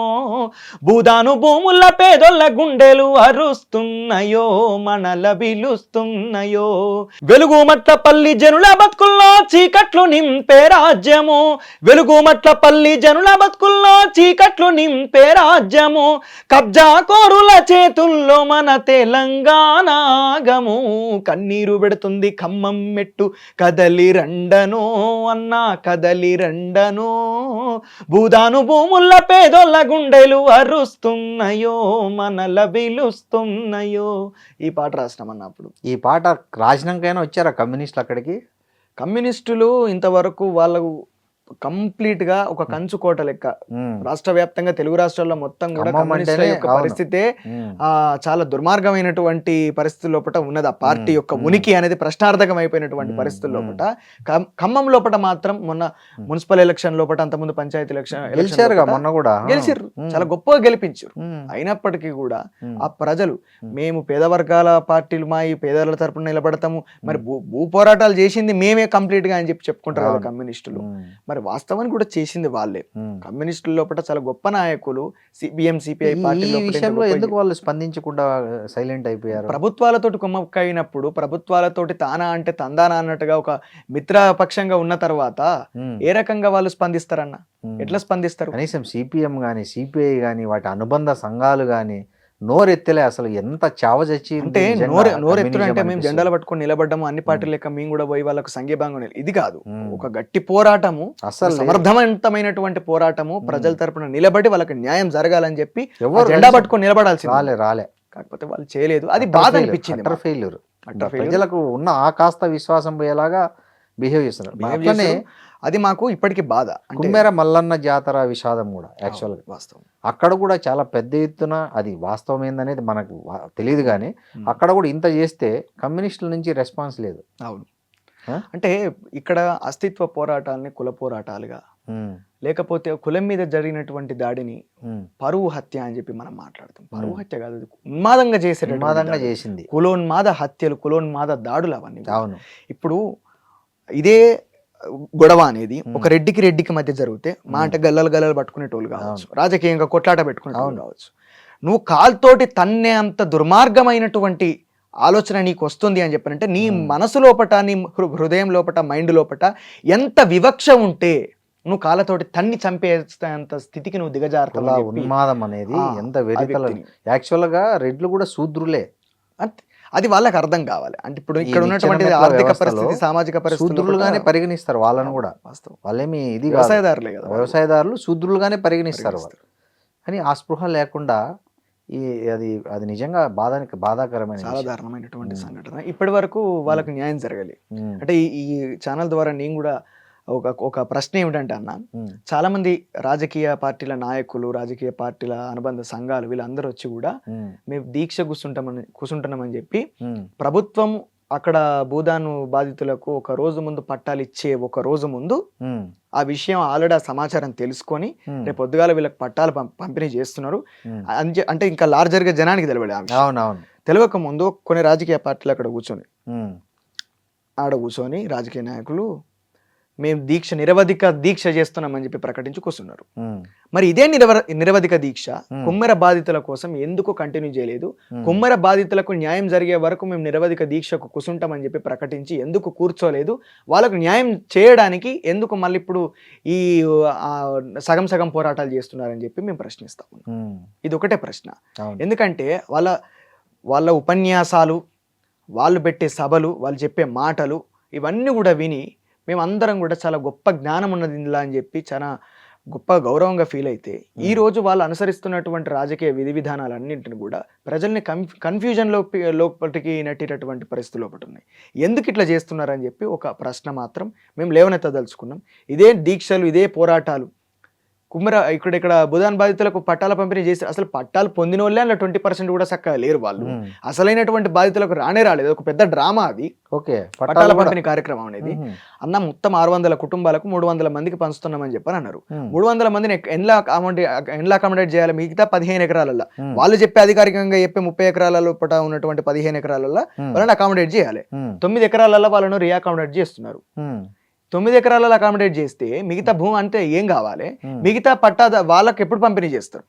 భూదాను భూముల పేదొల్ల గుండెలు అరుస్తున్నాయో మనల బిలుస్తున్నాయో, వెలుగుమట్లపల్లి జనుల బతుకుల్లో చీకట్లు నింపే రాజ్యము, వెలుగుమట్లపల్లి జనుల బతుకుల్లో చీకట్లు నింపే రాజ్యము, కబ్జా కోరుల చేతుల్లో మన తెలంగాణ ఆగము, కన్నీరు పెడుతుంది ఖమ్మం మెట్టు కదలి రండనో అన్నా కదలి రండనో, భూదాను భూముల పేదోళ్ళ గుండెలు అరుస్తున్నాయో మనల బిలుస్తున్నాయో. ఈ పాట రాసినామన్న. అప్పుడు ఈ పాట రాసినాకైనా వచ్చారా కమ్యూనిస్టులు అక్కడికి? కమ్యూనిస్టులు ఇంతవరకు వాళ్ళకు కంప్లీట్ గా ఒక కంచు కోట లెక్క ఉమ్, రాష్ట్ర వ్యాప్తంగా తెలుగు రాష్ట్రాల్లో మొత్తం కూడా ఖమ్మం కమ్యూనిస్టుల అంటేనే యొక్క అవును. పరిస్థితే ఉమ్, చాలా దుర్మార్గమైనటువంటి పరిస్థితుల లోపల ఉన్నది. ఆ పార్టీ ఉమ్, యొక్క ఉమ్, ఉనికి అనేది ప్రశ్నార్థకం అయిపోయినటువంటి ఉమ్, పరిస్థితుల ఉమ్. లోపల ఖమ్మం లోపల మాత్రం మొన్న ఉమ్. మున్సిపల్ ఎలక్షన్ లోపల, అంతకుముందు పంచాయతీ ఎలక్షన్ గెలిచారుగా మొన్న కూడా గెలిచిర్రు, ఉమ్, చాలా గొప్పగా గెలిపించారు. ఉమ్, అయినప్పటికీ కూడా ఉమ్, ఆ ప్రజలు ఉమ్. మేము పేద వర్గాల పార్టీలు మా ఈ పేదల తరపున నిలబడతాము, మరి ఉమ్. భూ పోరాటాలు చేసింది మేమే కంప్లీట్ గా అని చెప్పి చెప్పుకుంటారు కదా అవును. కమ్యూనిస్టులు. ఉమ్, మరి వాస్తవాన్ని కూడా చేసింది వాళ్ళే. ఉమ్. కమ్యూనిస్టుల లోపల చాలా గొప్ప నాయకులు, సిపిఎం సిపిఐ ఈ పార్టీ ఈ విషయంలో ఎందుకు వాళ్ళు స్పందించకుండా సైలెంట్ అయిపోయారు? ప్రభుత్వాలతోటి కుమ్మక్కైనప్పుడు, ప్రభుత్వాలతోటి తానా అంటే తందానా అన్నట్టుగా ఒక మిత్రపక్షంగా ఉన్న తర్వాత ఉమ్, ఏ రకంగా వాళ్ళు స్పందిస్తారన్న? ఉమ్. ఎట్లా స్పందిస్తారు? కనీసం సిపిఎం కానీ సిపిఐ కానీ వాటి అనుబంధ సంఘాలు కానీ నోరెత్తలే. అసలు ఎంత చావచచ్చి అంటే నోరెత్తుడు అంటే మేము జెండాలు పట్టుకొని నిలబడ్డాము, అన్ని పార్టీల లెక్క మేము కూడా పోయి వాళ్ళకు సంఘీభంగా ఇది కాదు. ఒక గట్టి పోరాటము, అసలు సమర్థవంతమైనటువంటి పోరాటము, ప్రజల తరపున నిలబడి వాళ్ళకి న్యాయం జరగాలని చెప్పి ఎవరు జెండా పట్టుకొని నిలబడాల్సింది. రాలే. కాకపోతే వాళ్ళు చేయలేదు. అది బాధ అనిపించింది. ఫెయిల్యూర్. ప్రజలకు ఉన్న ఆ కాస్త విశ్వాసం పోయేలాగా బిహేవ్ చేస్తున్నారు. అట్లనే అది మాకు ఇప్పటికీ బాధ. కుమ్మెర మల్లన్న జాతర విషాదం కూడా యాక్చువల్గా వాస్తవం. అక్కడ కూడా చాలా పెద్ద ఎత్తున, అది వాస్తవం ఏందనేది మనకు తెలియదు కానీ అక్కడ కూడా ఇంత చేస్తే కమ్యూనిస్టుల నుంచి రెస్పాన్స్ లేదు. అవును. అంటే ఇక్కడ అస్తిత్వ పోరాటాలని కుల పోరాటాలుగా, లేకపోతే కులం మీద జరిగినటువంటి దాడిని పరువు హత్య అని చెప్పి మనం మాట్లాడతాం. పరువు హత్య కాదు, అది ఉన్మాదంగా చేసింది. కులోన్మాద హత్యలు, కులోన్మాద దాడులు అవన్నీ. అవును. ఇప్పుడు ఇదే గొడవ అనేది ఒక రెడ్డికి మధ్య జరిగితే మాట గల్లలు పట్టుకునేటోళ్ళు కావచ్చు, రాజకీయంగా కొట్లాట పెట్టుకునేటోళ్ళు కావచ్చు. నువ్వు కాల్తోటి తన్నే అంత దుర్మార్గమైనటువంటి ఆలోచన నీకు వస్తుంది అని చెప్పారంటే నీ మనసు లోపట, నీ హృదయం లోపట, మైండ్ లోపట ఎంత వివక్ష ఉంటే నువ్వు కాళ్ళతోటి తన్ని చంపేంత స్థితికి నువ్వు దిగజారుతావు. ఉన్మాదం అనేది ఎంత వెరితల. యాక్చువల్ గా రెడ్లు కూడా శూద్రులే. అది వాళ్ళకి అర్థం కావాలి. అంటే ఇప్పుడు ఇక్కడ ఉన్నటువంటి ఆర్థిక పరిస్థితి, సామాజిక పరిస్థితి శూద్రులుగానే పరిగణిస్తారు వాళ్ళని కూడా. వాళ్ళేమి ఇది వ్యవసాయదారులే కదా, వ్యవసాయదారులు శూద్రులుగానే పరిగణిస్తారు వాళ్ళు. కానీ ఆ స్పృహ లేకుండా అది నిజంగా బాధాకరమైన, చాలా దారుణమైనటువంటి సంఘటన. ఇప్పటి వరకు వాళ్ళకి న్యాయం జరగాలి. అంటే ఈ ఛానల్ ద్వారా నేను కూడా ఒక ప్రశ్న ఏమిటంటే అన్న, చాలా మంది రాజకీయ పార్టీల నాయకులు, రాజకీయ పార్టీల అనుబంధ సంఘాలు వీళ్ళందరూ వచ్చి కూడా మేము దీక్ష కూర్చుంటున్నామని చెప్పి ప్రభుత్వం అక్కడ భూదాను బాధితులకు ఒక రోజు ముందు పట్టాలు ఇచ్చే ఒక రోజు ముందు ఆ విషయం ఆల్రెడీ ఆ సమాచారం తెలుసుకొని రేపు పొద్దుగాల వీళ్ళకి పట్టాలు పంపిణీ చేస్తున్నారు అంటే ఇంకా లార్జర్ గా జనానికి తెలియక ముందు కొన్ని రాజకీయ పార్టీలు అక్కడ కూర్చొని రాజకీయ నాయకులు మేము నిరవధిక దీక్ష చేస్తున్నామని చెప్పి ప్రకటించి కూర్చున్నారు. మరి ఇదే నిరవధిక దీక్ష కుమ్మెర బాధితుల కోసం ఎందుకు కంటిన్యూ చేయలేదు? కుమ్మెర బాధితులకు న్యాయం జరిగే వరకు మేము నిరవధిక దీక్షకు కూర్చుంటామని చెప్పి ప్రకటించి ఎందుకు కూర్చోలేదు? వాళ్ళకు న్యాయం చేయడానికి ఎందుకు మళ్ళీ ఇప్పుడు ఈ సగం పోరాటాలు చేస్తున్నారని చెప్పి మేము ప్రశ్నిస్తాం. ఇది ఒకటే ప్రశ్న. ఎందుకంటే వాళ్ళ ఉపన్యాసాలు, వాళ్ళు పెట్టే సభలు, వాళ్ళు చెప్పే మాటలు ఇవన్నీ కూడా విని మేమందరం కూడా చాలా గొప్ప జ్ఞానం ఉన్నది ఇందులో అని చెప్పి చాలా గొప్ప గౌరవంగా ఫీల్ అయితే, ఈ రోజు వాళ్ళు అనుసరిస్తున్నటువంటి రాజకీయ విధి విధానాలన్నింటిని కూడా ప్రజల్ని లోపలికి నెట్టేటటువంటి పరిస్థితులు లోపల ఉన్నాయి. ఎందుకు ఇట్లా చేస్తున్నారని చెప్పి ఒక ప్రశ్న మాత్రం మేము లేవనెత్తదలుచుకున్నాం. ఇదే దీక్షలు, ఇదే పోరాటాలు ఇక్కడ భూదాన్ బాధితులకు పట్టాల పంపిణీ చేసి అసలు పట్టాలు పొందిన వాళ్ళే అలా 20% కూడా చక్కగా లేరు. వాళ్ళు అసలైనటువంటి బాధితులకు రాలేదు. ఒక పెద్ద డ్రామా అది. పట్టాల పంపిణీ కార్యక్రమం అనేది అన్న మొత్తం 600 కుటుంబాలకు 300 మందికి పంచుతున్నామని చెప్పని అన్నారు. 300 మందిని ఎండ్లా అకామిడేట్ చేయాలి? మిగతా 15 ఎకరాలలో వాళ్ళు చెప్పే అధికారికంగా చెప్పే 30 ఎకరాల లోపల ఉన్నటువంటి 15 ఎకరాలలో వాళ్ళని అకామిడేట్ చేయాలి. 9 ఎకరాలలో వాళ్ళను రీఅకామిడేట్ చేస్తున్నారు. 9 ఎకరాలలో అకామిడేట్ చేస్తే మిగతా భూమి అంటే ఏం కావాలి? మిగతా పట్టా వాళ్ళకి ఎప్పుడు పంపిణీ చేస్తారు?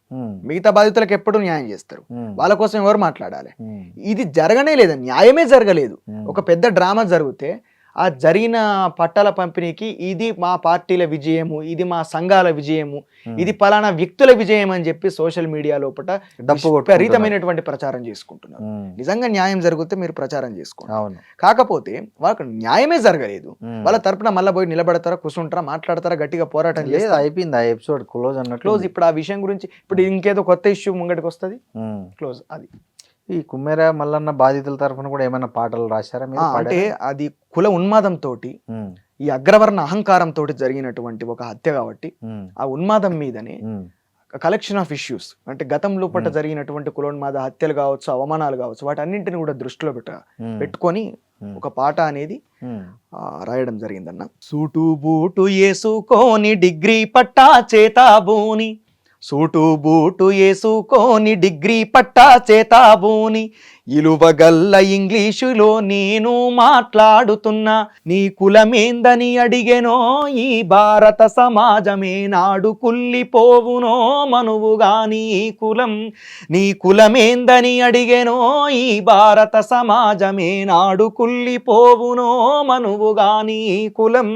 మిగతా బాధితులకు ఎప్పుడు న్యాయం చేస్తారు? వాళ్ళ కోసం ఎవరు మాట్లాడాలి? ఇది జరగనే లేదు, న్యాయమే జరగలేదు. ఒక పెద్ద డ్రామా జరిగితే ఆ జరిగిన పట్టాల పంపిణీకి ఇది మా పార్టీల విజయము, ఇది మా సంఘాల విజయము, ఇది పలానా వ్యక్తుల విజయం అని చెప్పి సోషల్ మీడియా లోపల విపరీతమైనటువంటి ప్రచారం చేసుకుంటున్నారు. నిజంగా న్యాయం జరిగితే మీరు ప్రచారం చేసుకోండి. కాకపోతే వాళ్ళకి న్యాయమే జరగలేదు. వాళ్ళ తరపున మళ్ళీ పోయి నిలబడతారా, కూర్చుంటారా, మాట్లాడతారా, గట్టిగా పోరాటం చేస్తారా? అయిపోయింది ఆ ఎపిసోడ్ క్లోజ్. ఇప్పుడు ఆ విషయం గురించి ఇప్పుడు ఇంకేదో కొత్త ఇష్యూ ముంగటికి వస్తుంది, క్లోజ్. అది ఈ కుమ్మేర మల్లన్న బాధితుల తరఫున కూడా ఏమైనా పాటలు రాశారా మీరు? అంటే అది కుల ఉన్మాదంతో ఈ అగ్రవర్ణ అహంకారంతో జరిగినటువంటి ఒక హత్య కాబట్టి ఆ ఉన్మాదం మీదనే కలెక్షన్ ఆఫ్ ఇష్యూస్ అంటే గతంలో పట్ల జరిగినటువంటి కులోన్మాద హత్యలు కావచ్చు, అవమానాలు కావచ్చు, వాటన్నింటిని కూడా దృష్టిలో పెట్టుకొని ఒక పాట అనేది రాయడం జరిగిందన్న. సూటు బూటు ఏసుకోని డిగ్రీ పట్టా చేతాబూని, సూటు బూటు ఏసుకోని డిగ్రీ పట్టా చేతాబూని, ఇలువగల్ల ఇంగ్లీషులో నేను మాట్లాడుతున్నా, నీ కులమేందని అడిగెనో ఈ భారత సమాజమే నాడు కుల్లిపోవునో మనువుగాని ఈ కులం, నీ కులమేందని అడిగెనో ఈ భారత సమాజమే నాడు కుల్లిపోవునో మనువుగాని ఈ కులం.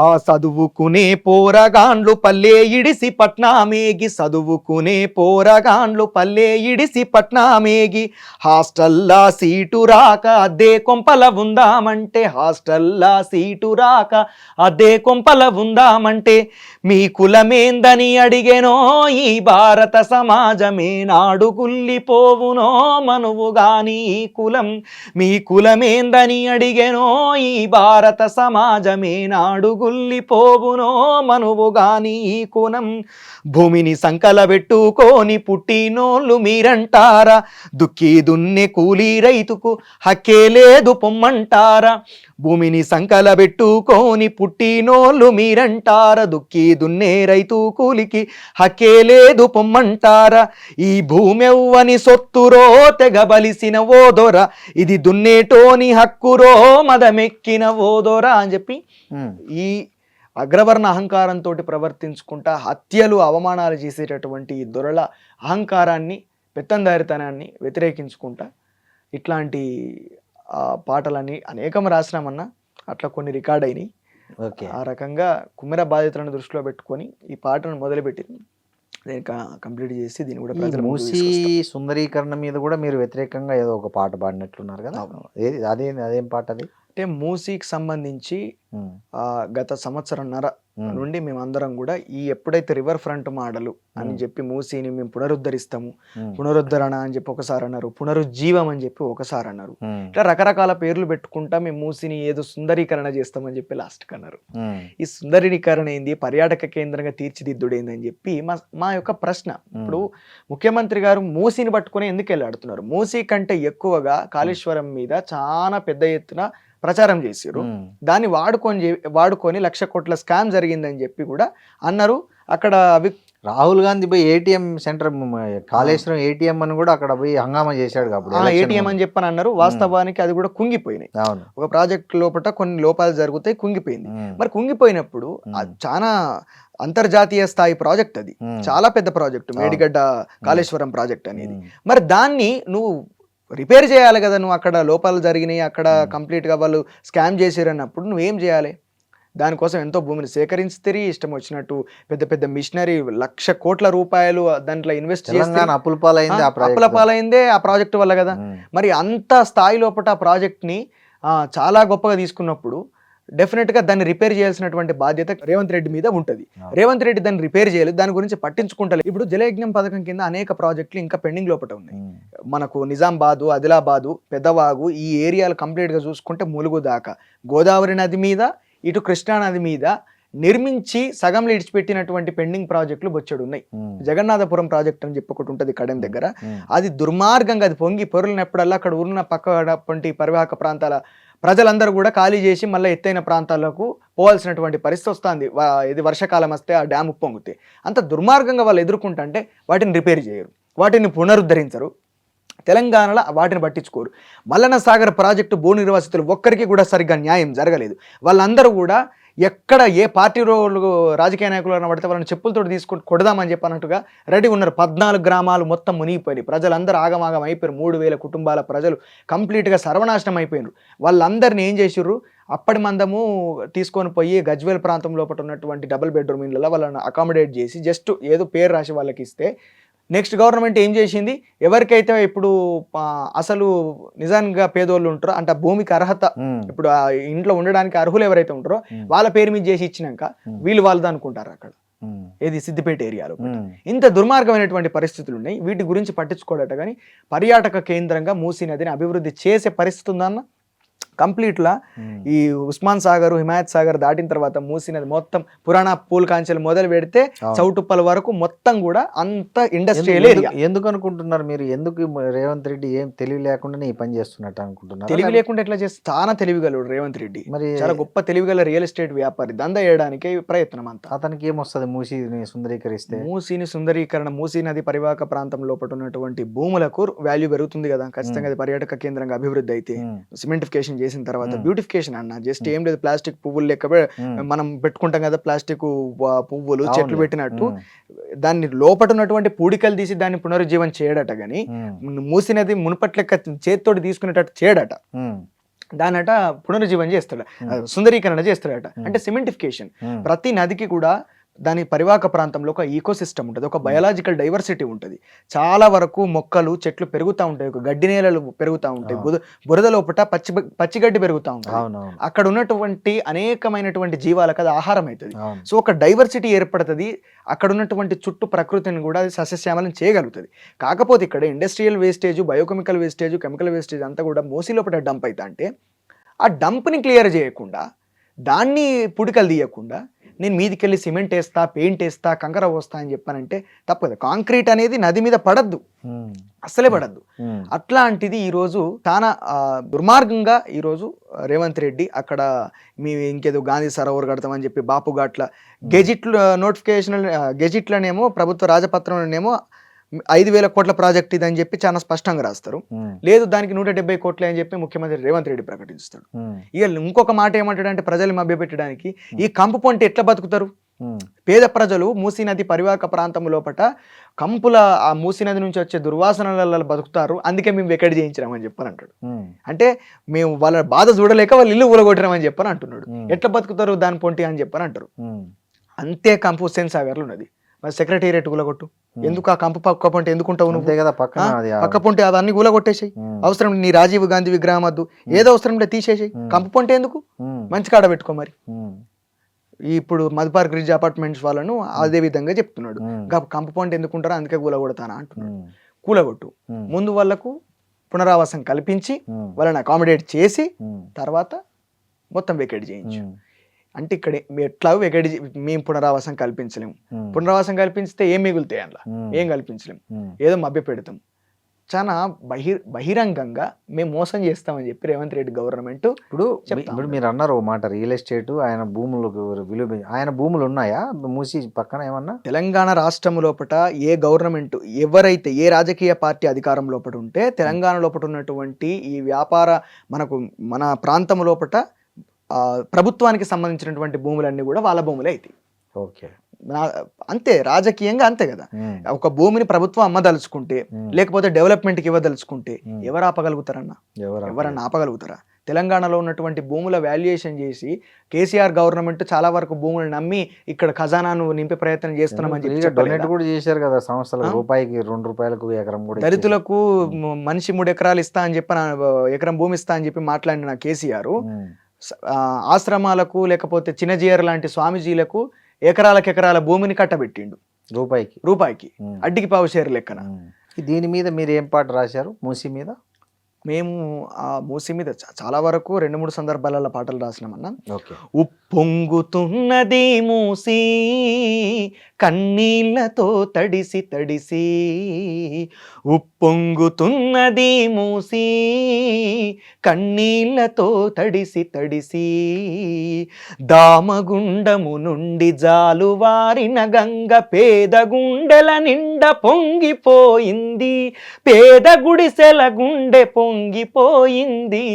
ఆ చదువుకునే పోరగాండ్లు పల్లె ఇడిసి పట్నామేగి, చదువుకునే పోరగాండ్లు పల్లె ఇడిసి పట్నామేగి, హాస్టల్లా సీటు రాక అదే కొంపల ఉందామంటే, హాస్టల్లా సీటు రాక అదే కొంపల ఉందామంటే, మీ కులమేందని అడిగెనో ఈ భారత సమాజమే నాడు గుల్లిపోవునో మనువుగాని ఈ కులం, మీ కులమేందని అడిగెనో ఈ భారత సమాజమే నాడు గుల్లిపోవునో మనువుగాని ఈ కులం. భూమిని సంకల పెట్టుకొని పుట్టినోళ్ళు మీరంటారా, దుక్కి దున్నే కూలీ రైతుకు హక్కే లేదు పొమ్మంటారా, భూమిని సంకల పెట్టుకొని పుట్టినోళ్ళు మీరంటారా, దుక్కి దున్నే రైతు కూలికి హక్కే లేదు పొమ్మంటారా, ఈ భూమి ఎవ్వని సొత్తురో తెగబలిసిన ఓదొర, ఇది దున్నేటోని హక్కురో మదమెక్కిన ఓదొర అని చెప్పి ఈ అగ్రవర్ణ అహంకారంతో ప్రవర్తించుకుంటా హత్యలు అవమానాలు చేసేటటువంటి దొరల అహంకారాన్ని, పెత్తందారితనాన్ని వ్యతిరేకించుకుంటా ఇట్లాంటి పాటలని అనేకం రాసినామన్నా. అట్లా కొన్ని రికార్డ్ అయినాయి. ఆ రకంగా కుమ్మెర బాధితులను దృష్టిలో పెట్టుకొని ఈ పాటను మొదలుపెట్టి నేను కంప్లీట్ చేసి దీన్ని కూడా ప్రజల మూసీ సుందరీకరణ మీద కూడా మీరు వ్యతిరేకంగా ఏదో ఒక పాట పాడినట్లున్నారు కదా, అదేం పాట అది? అంటే మూసీకి సంబంధించి గత సంవత్సరంన్నర నుండి మేమందరం కూడా ఈ ఎప్పుడైతే రివర్ ఫ్రంట్ మోడల్ అని చెప్పి మూసీని మేము పునరుద్ధరిస్తాము, పునరుద్ధరణ అని చెప్పి ఒకసారి అన్నారు, పునరుజ్జీవం అని చెప్పి ఒకసారి అన్నారు, ఇట్లా రకరకాల పేర్లు పెట్టుకుంటా మేము మూసీని ఏదో సుందరీకరణ చేస్తామని చెప్పి లాస్ట్కి అన్నారు. ఈ సుందరీకరణ ఏంది, పర్యాటక కేంద్రంగా తీర్చిదిద్దుడు ఏందని చెప్పి మా యొక్క ప్రశ్న. ఇప్పుడు ముఖ్యమంత్రి గారు మూసీని పట్టుకుని ఎందుకు వెళ్ళాడుతున్నారు? మూసీ కంటే ఎక్కువగా కాళేశ్వరం మీద చాలా పెద్ద ఎత్తున ప్రచారం చేశారు. దాన్ని వాడుకొని 1,00,000 కోట్ల స్కామ్ జరిగిందని చెప్పి కూడా అన్నారు. అక్కడ రాహుల్ గాంధీ పోయి ఏటీఎం సెంటర్, కాళేశ్వరం ఏటీఎం అని కూడా అక్కడ పోయి హంగామా చేశాడు కాబట్టి ఏటీఎం అని చెప్పని అన్నారు. వాస్తవానికి అది కూడా కుంగిపోయినాయి. ఒక ప్రాజెక్ట్ లోపల కొన్ని లోపాలు జరుగుతాయి, కుంగిపోయింది. మరి కుంగిపోయినప్పుడు చాలా అంతర్జాతీయ స్థాయి ప్రాజెక్ట్, అది చాలా పెద్ద ప్రాజెక్టు, మేడిగడ్డ కాళేశ్వరం ప్రాజెక్ట్ అనేది. మరి దాన్ని నువ్వు రిపేర్ చేయాలి కదా, నువ్వు అక్కడ లోపాలు జరిగినాయి, అక్కడ కంప్లీట్గా వాళ్ళు స్కామ్ చేసారన్నప్పుడు నువ్వేం చేయాలి? దానికోసం ఎంతో భూమిని సేకరించి ఇష్టం వచ్చినట్టు పెద్ద పెద్ద మిషనరీ 1,00,000 కోట్ల రూపాయలు దాంట్లో ఇన్వెస్ట్ చేసి అప్పుల పాలైందే ఆ ప్రాజెక్టు వల్ల కదా. మరి అంత స్థాయి లోపల ఆ ప్రాజెక్ట్ని చాలా గొప్పగా తీసుకున్నప్పుడు డెఫినెట్గా దాన్ని రిపేర్ చేయాల్సినటువంటి బాధ్యత రేవంత్ రెడ్డి మీద ఉంటుంది. రేవంత్ రెడ్డి దాన్ని రిపేర్ చేయలేదు, దాని గురించి పట్టించుకుంటలేదు. ఇప్పుడు జలయజ్ఞం పథకం కింద అనేక ప్రాజెక్టులు ఇంకా పెండింగ్ లోపల ఉన్నాయి. మనకు నిజామాబాదు, ఆదిలాబాదు, పెద్దవాగు ఈ ఏరియాలు కంప్లీట్గా చూసుకుంటే ములుగు దాకా గోదావరి నది మీద, ఇటు కృష్ణా నది మీద నిర్మించి సగంలో ఇడిచిపెట్టినటువంటి పెండింగ్ ప్రాజెక్టులు బొచ్చెడు ఉన్నాయి. జగన్నాథపురం ప్రాజెక్ట్ అని చెప్పి ఒకటి ఉంటుంది కడెం దగ్గర. అది దుర్మార్గంగా అది పొంగి పొరులినప్పుడల్లా అక్కడ ఉన్న పక్కటి పరివాహక ప్రాంతాల ప్రజలందరూ కూడా ఖాళీ చేసి మళ్ళీ ఎత్తైన ప్రాంతాలకు పోవాల్సినటువంటి పరిస్థితి వస్తుంది. ఇది వర్షాకాలం వస్తే ఆ డ్యామ్ ఉప్పొంగితే అంత దుర్మార్గంగా వాళ్ళు ఎదుర్కొంటే వాటిని రిపేర్ చేయరు, వాటిని పునరుద్ధరించరు. తెలంగాణలో వాటిని పట్టించుకోరు. మల్లన్న సాగర్ ప్రాజెక్టు భూ నిర్వాసితులు ఒక్కరికి కూడా సరిగ్గా న్యాయం జరగలేదు. వాళ్ళందరూ కూడా ఎక్కడ ఏ పార్టీ రాజకీయ నాయకులు పడితే వాళ్ళని చెప్పులతో తీసుకొని కొడదామని చెప్పినట్టుగా రెడీ ఉన్నారు. 14 గ్రామాలు మొత్తం మునిగిపోయినాయి, ప్రజలందరూ ఆగమాగం అయిపోయారు. 3,000 కుటుంబాల ప్రజలు కంప్లీట్గా సర్వనాశనం అయిపోయినారు. వాళ్ళందరినీ ఏం చేసిర్రు, అప్పటి మందము తీసుకొని పోయి గజ్వేల్ ప్రాంతం లోపల ఉన్నటువంటి డబుల్ బెడ్రూమ్ ఇళ్ళలో వాళ్ళని అకామిడేట్ చేసి జస్ట్ ఏదో పేరు రాసి వాళ్ళకి ఇస్తే, నెక్స్ట్ గవర్నమెంట్ ఏం చేసింది, ఎవరికైతే ఇప్పుడు అసలు నిజంగా పేదోళ్ళు ఉంటారో అంటే భూమికి అర్హత, ఇప్పుడు ఆ ఇంట్లో ఉండడానికి అర్హులు ఎవరైతే ఉంటారో వాళ్ళ పేరు మీద చేసి ఇచ్చినాక వీళ్ళు వాళ్ళది అనుకుంటారు. అక్కడ ఏది సిద్దిపేట ఏరియాలో. ఇంత దుర్మార్గమైనటువంటి పరిస్థితులు ఉన్నాయి. వీటి గురించి పట్టించుకోడట కానీ పర్యాటక కేంద్రంగా మూసీ నదిని అభివృద్ధి చేసే పరిస్థితి ఉందన్న కంప్లీట్లా ఈ ఉస్మాన్ సాగర్ హిమాయత్ సాగర్ దాటిన తర్వాత మూసీ నది మొత్తం పురాణ పూల్ కాంచెలు మొదలు పెడితే చౌటుప్పల వరకు మొత్తం కూడా అంత ఇండస్ట్రియల్ ఏరియా. ఎందుకు అనుకుంటున్నారు మీరు? ఎందుకు రేవంత్ రెడ్డి ఏం తెలివి లేకుండానే ఈ పని చేస్తున్నట్టు అనుకుంటున్నారు? తెలివి లేకుండా ఎట్లా చేస్తే చాలా తెలివిగలడు రేవంత్ రెడ్డి. మరి చాలా గొప్ప తెలివిగల రియల్ ఎస్టేట్ వ్యాపారి. దందా చేయడానికి ప్రయత్నం అంతా. అతనికి ఏమొస్తుంది మూసీని సుందరీకరిస్తే? మూసీని సుందరీకరణ, మూసీ నది పరివాహక ప్రాంతం లోపల ఉన్నటువంటి భూములకు వాల్యూ పెరుగుతుంది కదా ఖచ్చితంగా. అది పర్యాటక కేంద్రంగా అభివృద్ధి అయితే సిమెంటిఫికేషన్ చేసిన తర్వాత బ్యూటిఫికేషన్ అన్న జస్ట్ ఏం లేదు, ప్లాస్టిక్ పువ్వులు లెక్క మనం పెట్టుకుంటాం కదా, ప్లాస్టిక్ పువ్వులు చెట్లు పెట్టినట్టు దాన్ని లోపట ఉన్నటువంటి పూడికలు తీసి దాన్ని పునరుజ్జీవం చేయడట. గాని మూసినది మునుపటి లెక్క చేతితోటి తీసుకునేటట్టు చేయడట. దానట పునరుజ్జీవం చేస్తాడు, సుందరీకరణ చేస్తాడట. అంటే సిమెంటిఫికేషన్. ప్రతి నదికి కూడా దాని పరివాహక ప్రాంతంలో ఒక ఈకో సిస్టమ్ ఉంటుంది, ఒక బయాలజికల్ డైవర్సిటీ ఉంటుంది. చాలా వరకు మొక్కలు చెట్లు పెరుగుతూ ఉంటాయి, ఒక గడ్డి నేలలు పెరుగుతూ ఉంటాయి, బురద లోపల పచ్చిగడ్డి పెరుగుతూ ఉంటుంది. అక్కడ ఉన్నటువంటి అనేకమైనటువంటి జీవాలకు అది ఆహారం అవుతుంది. సో ఒక డైవర్సిటీ ఏర్పడుతుంది. అక్కడ ఉన్నటువంటి చుట్టూ ప్రకృతిని కూడా అది సస్యశ్యామలం చేయగలుగుతుంది. కాకపోతే ఇక్కడ industrial wastage, biochemical wastage, chemical wastage అంతా కూడా మూసీ లోపల డంప్ అవుతా అంటే ఆ డంప్ని క్లియర్ చేయకుండా, దాన్ని పుడికలు తీయకుండా నేను మీదికెళ్ళి సిమెంట్ వేస్తా, పెయింట్ వేస్తా, కంకర పోస్తా అని చెప్పానంటే తప్పు కదా. కాంక్రీట్ అనేది నది మీద పడద్దు, అస్సలే పడద్దు. అట్లాంటిది ఈరోజు చాలా దుర్మార్గంగా ఈరోజు రేవంత్ రెడ్డి అక్కడ మీ ఇంకేదో గాంధీ సరోవర్ కడతామని చెప్పి బాపు ఘాట్ల గెజిట్లు నోటిఫికేషన్ గెజిట్లనేమో ప్రభుత్వ రాజపత్రంలోనేమో 5,000 కోట్ల ప్రాజెక్ట్ ఇది అని చెప్పి చాలా స్పష్టంగా రాస్తారు. లేదు దానికి 170 కోట్లే అని చెప్పి ముఖ్యమంత్రి రేవంత్ రెడ్డి ప్రకటిస్తాడు. ఇక ఇంకొక మాట ఏమంటాడంటే ప్రజలు మభ్యపెట్టడానికి, ఈ కంపు పొంట ఎట్లా బతుకుతారు పేద ప్రజలు? మూసీ నది పరివాహక ప్రాంతం లోపల కంపుల ఆ మూసీ నది నుంచి వచ్చే దుర్వాసనలలో బతుకుతారు, అందుకే మేము వెకెట్ చేయించినామని చెప్పని అంటాడు. అంటే మేము వాళ్ళ బాధ చూడలేక వాళ్ళు ఇల్లు ఊలగొట్టినామని చెప్పని అంటున్నాడు. ఎట్లా బతుకుతారు దాని పొంటి అని చెప్పని అంటారు. అంతే కంపు హుస్సేన్ సాగర్లో ఉన్నది. మరి సెక్రటేరియట్ కూలగొట్టు, ఎందుకు ఆ కంపు పక్క పొంటి ఎందుకుంటావు నువ్వు కదా? పక్క పొంటి అవన్నీ కూలగొట్టేసాయి. అవసరం నీ రాజీవ్ గాంధీ విగ్రహం వద్దు, ఏదో అవసరం ఉంటే తీసేసాయి. కంపు పొంటి ఎందుకు? మంచి కాడ పెట్టుకో. మరి ఇప్పుడు మధుపార్క్ బ్రిడ్జ్ అపార్ట్మెంట్స్ వాళ్ళను అదే విధంగా చెప్తున్నాడు, కంపు పొంటి ఎందుకుంటారో అందుకే కూలగొడతానా అంటున్నాడు. కూలగొట్టు, ముందు వాళ్ళకు పునరావాసం కల్పించి వాళ్ళని అకామిడేట్ చేసి తర్వాత మొత్తం వెకేట్ చేయించు. అంటే ఇక్కడ ఎట్లా వెకేట్ మేము పునరావాసం కల్పించలేము. పునరావాసం కల్పిస్తే ఏం మిగులుతాయి అందులో? ఏం కల్పించలేము, ఏదో మభ్య పెడతాం. చాలా బహిరంగంగా మేము మోసం చేస్తామని చెప్పి రేవంత్ రెడ్డి గవర్నమెంట్ ఇప్పుడు మీరు అన్నారు మాట రియల్ ఎస్టేట్, ఆయన భూములు విలువ, ఆయన భూములు ఉన్నాయా మూసి పక్కన ఏమన్నా? తెలంగాణ రాష్ట్రం లోపల ఏ గవర్నమెంట్ ఎవరైతే ఏ రాజకీయ పార్టీ అధికారం లోపల ఉంటే తెలంగాణ లోపల ఉన్నటువంటి ఈ వ్యాపార మన ప్రాంతం లోపల ప్రభుత్వానికి సంబంధించినటువంటి భూములన్నీ కూడా వాళ్ళ భూములే అవుతాయి. ఓకే, అంతే, రాజకీయంగా అంతే కదా. ఒక భూమిని ప్రభుత్వం అమ్మదలుచుకుంటే లేకపోతే డెవలప్మెంట్కి ఇవ్వదలుచుకుంటే ఎవరు ఆపగలుగుతారన్నా? ఎవరన్నా ఆపగలుగుతారా? తెలంగాణలో ఉన్నటువంటి భూముల వాల్యుయేషన్ చేసి కేసీఆర్ గవర్నమెంట్ చాలా వరకు భూములు నమ్మి ఇక్కడ ఖజానాను నింపే ప్రయత్నం చేస్తున్నామని చెప్పి డొనేట్ కూడా చేశారు కదా సంస్థలు. రూపాయికి 2 రూపాయలకు ఎకరం కూడా దళితులకు మనిషి 3 ఎకరాలు ఇస్తా అని చెప్పి, ఎకరం భూమి ఇస్తా అని చెప్పి మాట్లాడిన కేసీఆర్ ఆశ్రమాలకు లేకపోతే చిన్నజీయర్ లాంటి స్వామీజీలకు ఎకరాల భూమిని కట్టబెట్టిండు రూపాయికి అడ్డికి పావు షేర్ లెక్కన. దీని మీద మీరు ఏం పాట రాశారు మూసీ మీద? మేము ఆ మూసీ మీద చాలా వరకు 2-3 సందర్భాలలో పాటలు రాసినామన్నా. ఉప్పొంగుతున్నది మూసీ కన్నీళ్లతో తడిసి తడిసి, ఉప్పొంగుతున్నది మూసీ కన్నీళ్లతో తడిసి తడిసి, దామగుండము నుండి జాలువారిన గంగ పేద గుండెల నిండా పొంగిపోయింది, పేద గుడిసెల గుండె పొంగిపోయింది.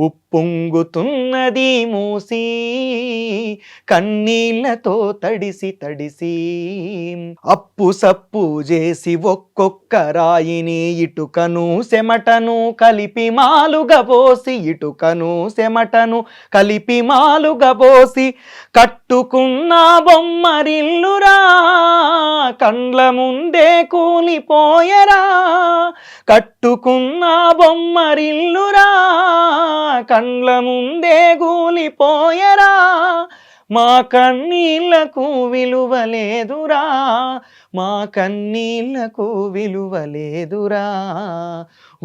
ఉప్పొంగుతున్నది మూసీ కన్నీళ్లతో తడిసి తడిసి, అప్పు సప్పు చేసి ఒక్కొక్క రాయిని ఇటుకను చెమటను కలిపి మాలుగా పోసి, ఇటుకను చెమటను కలిపి మాలుగా పోసి, కట్టుకున్న బొమ్మరిల్లురా కండ్ల ముందే కూలిపోయరా, కట్టుకున్న బొమ్మరిల్లురా కండ్ల ముందే కూలిపోయరా, మా కన్నీళ్లకు విలువలేదురా, మా కన్నీళ్లకు విలువలేదురా,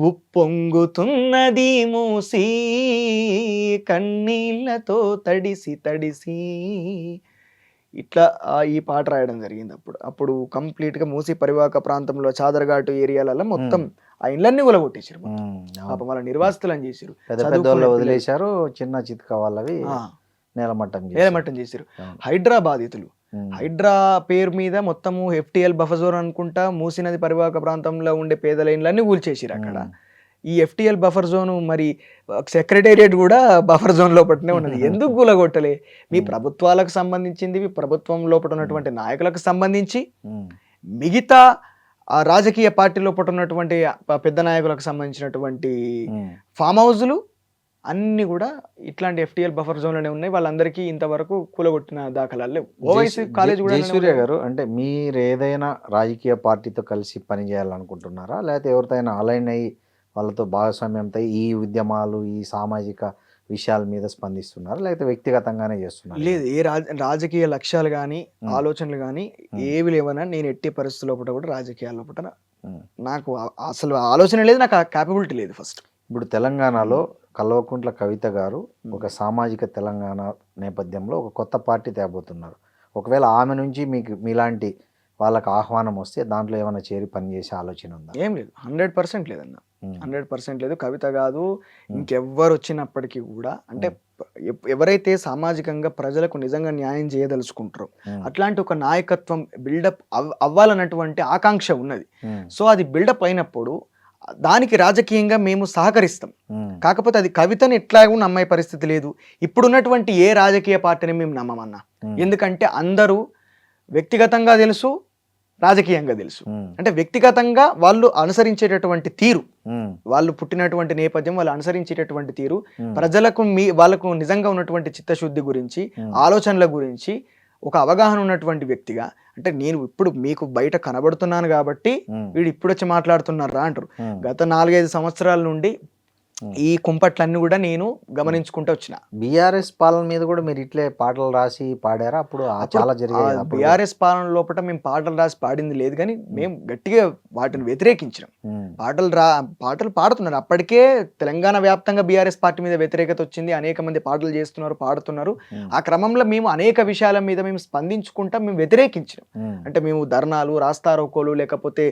ఉప్పొంగుతున్నది మూసి కన్నీళ్లతో తడిసి తడిసి. ఇట్లా ఈ పాట రాయడం జరిగింది. అప్పుడు కంప్లీట్గా మూసి పరివాహక ప్రాంతంలో చాదరఘాటు ఏరియాలలో మొత్తం ఆ ఇండ్లన్నీ కూలగొట్టేసారు. పాపం వాళ్ళ నిర్వాసితులు అని చేసారు, పెద్ద పెద్దోళ్ళు వదిలేశారు, చిన్న చితక వాళ్ళవి నేలమట్టం చేశారు. హైడ్రా బాధితులు, హైడ్రా పేరు మీద మొత్తము FTL బఫర్ జోన్ అనుకుంటా మూసీ నది పరివాహక ప్రాంతంలో ఉండే పేదల ఇండ్లన్నీ కూల్చేసారు. అక్కడ ఈ FTL బఫర్ జోన్ మరి సెక్రటేరియట్ కూడా బఫర్ జోన్ లోపలనే ఉన్నది. ఎందుకు కూలగొట్టలే? మీ ప్రభుత్వాలకు సంబంధించింది, మీ ప్రభుత్వం లోపల ఉన్నటువంటి నాయకులకు సంబంధించి, మిగతా ఆ రాజకీయ పార్టీ లోపల ఉన్నటువంటి పెద్ద నాయకులకు సంబంధించినటువంటి ఫామ్ హౌజులు అన్ని కూడా ఇట్లాంటి FTL బఫర్ జోన్లోనే ఉన్నాయి. వాళ్ళందరికీ ఇంతవరకు కూలగొట్టిన దాఖలాలు లేవు. ఓవైసీ కాలేజ్ కూడా. జయసూర్య గారు, అంటే మీరు ఏదైనా రాజకీయ పార్టీతో కలిసి పని చేయాలనుకుంటున్నారా, లేకపోతే ఎవరితోనైనా అలైన్ అయ్యి వాళ్ళతో భాగస్వామ్యంతో ఈ ఉద్యమాలు, ఈ సామాజిక విషయాల మీద స్పందిస్తున్నారా, లేకపోతే వ్యక్తిగతంగానే చేస్తున్నారు? లేదు, ఏ రాజకీయ లక్ష్యాలు కానీ ఆలోచనలు కానీ ఏవి లేవన్నా నేను ఎట్టి పరిస్థితుల లోపల కూడా రాజకీయాల లోపల నాకు అసలు ఆలోచన లేదు, నాకు ఆ క్యాపబిలిటీ లేదు. ఫస్ట్ ఇప్పుడు తెలంగాణలో కల్వకుంట్ల కవిత గారు ఒక సామాజిక తెలంగాణ నేపథ్యంలో ఒక కొత్త పార్టీ తేబోతున్నారు. ఒకవేళ ఆమె నుంచి మీకు మీలాంటి వాళ్ళకి ఆహ్వానం వస్తే దాంట్లో ఏమైనా చేరి పనిచేసే ఆలోచన ఉందా? ఏం లేదు, 100% లేదన్న, 100% లేదు. కవిత కాదు, ఇంకెవ్వరు వచ్చినప్పటికీ కూడా, అంటే ఎవరైతే సామాజికంగా ప్రజలకు నిజంగా న్యాయం చేయదలుచుకుంటారో అట్లాంటి ఒక నాయకత్వం బిల్డప్ అవ్వాలన్నటువంటి ఆకాంక్ష ఉన్నది. సో అది బిల్డప్ అయినప్పుడు దానికి రాజకీయంగా మేము సహకరిస్తాం. కాకపోతే అది కవితని ఎట్లాగూ నమ్మే పరిస్థితి లేదు. ఇప్పుడున్నటువంటి ఏ రాజకీయ పార్టీని మేము నమ్మమన్నా, ఎందుకంటే అందరూ వ్యక్తిగతంగా తెలుసు, రాజకీయంగా తెలుసు. అంటే వ్యక్తిగతంగా వాళ్ళు అనుసరించేటటువంటి తీరు, వాళ్ళు పుట్టినటువంటి నేపథ్యం, వాళ్ళు అనుసరించేటటువంటి తీరు, ప్రజలకు వాళ్ళకు నిజంగా ఉన్నటువంటి చిత్తశుద్ధి గురించి, ఆలోచనల గురించి ఒక అవగాహన ఉన్నటువంటి వ్యక్తిగా, అంటే నేను ఇప్పుడు మీకు బయట కనబడుతున్నాను కాబట్టి వీడు ఇప్పుడు వచ్చి మాట్లాడుతున్నారా అంటారు. గత 4-5 సంవత్సరాల నుండి ఈ కుంపట్లన్నీ కూడా నేను గమనించుకుంటూ వచ్చిన. బీఆర్ఎస్ పాలన మీద కూడా మీరు ఇట్లే పాటలు రాసి పాడారా? అప్పుడు చాలా జరిగాయి. బీఆర్ఎస్ పాలన లోపల మేము పాటలు రాసి పాడింది లేదు, కానీ మేము గట్టిగా వాటిని వ్యతిరేకించినాం. పాటలు పాడుతున్నారు. అప్పటికే తెలంగాణ వ్యాప్తంగా బీఆర్ఎస్ పార్టీ మీద వ్యతిరేకత వచ్చింది, అనేక మంది పాటలు చేస్తున్నారు, పాడుతున్నారు. ఆ క్రమంలో మేము అనేక విషయాల మీద మేము స్పందించుకుంటా మేము వ్యతిరేకించినాం. అంటే మేము ధర్నాలు, రాస్తారోకోలు, లేకపోతే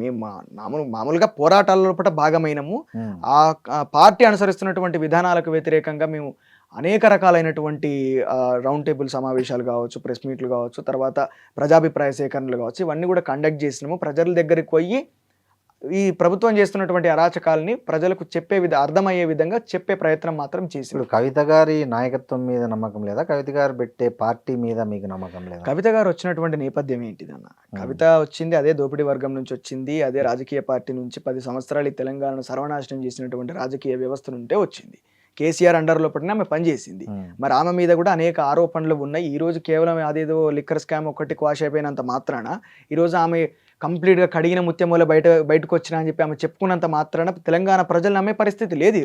మేము మామూలుగా పోరాటాల లోపల భాగమైనము. ఆ పార్టీ అనుసరిస్తున్నటువంటి విధానాలకు వ్యతిరేకంగా మేము అనేక రకాలైనటువంటి రౌండ్ టేబుల్ సమావేశాలు కావచ్చు, ప్రెస్ మీట్లు కావచ్చు, తర్వాత ప్రజాభిప్రాయ సేకరణలు కావచ్చు, ఇవన్నీ కూడా కండక్ట్ చేసినాము. ప్రజల దగ్గరికి పోయి ఈ ప్రభుత్వం చేస్తున్నటువంటి అరాచకాలని ప్రజలకు అర్థమయ్యే విధంగా చెప్పే ప్రయత్నం మాత్రం చేసి. ఇప్పుడు కవిత గారి నాయకత్వం మీద నమ్మకం లేదా? కవిత గారు పెట్టే పార్టీ మీద మీకు నమ్మకం లేదా? కవిత గారు వచ్చినటువంటి నేపథ్యం ఏంటిదన్న? కవిత వచ్చింది అదే దోపిడీ వర్గం నుంచి వచ్చింది, అదే రాజకీయ పార్టీ నుంచి 10 సంవత్సరాలు తెలంగాణను సర్వనాశనం చేసినటువంటి రాజకీయ వ్యవస్థ నుండే వచ్చింది. కేసీఆర్ అండర్లో పట్టిన ఆమె పనిచేసింది. మరి ఆమె మీద కూడా అనేక ఆరోపణలు ఉన్నాయి. ఈ రోజు కేవలం అదేదో లిక్కర్ స్కామ్ ఒకటి క్వాష్ అయిపోయినంత మాత్రాన ఈరోజు ఆమె కంప్లీట్గా కడిగిన ముత్యమూల బయటకు వచ్చినా అని చెప్పి ఆమె చెప్పుకున్నంత మాత్రాన తెలంగాణ ప్రజలు నమ్మే పరిస్థితి లేదు.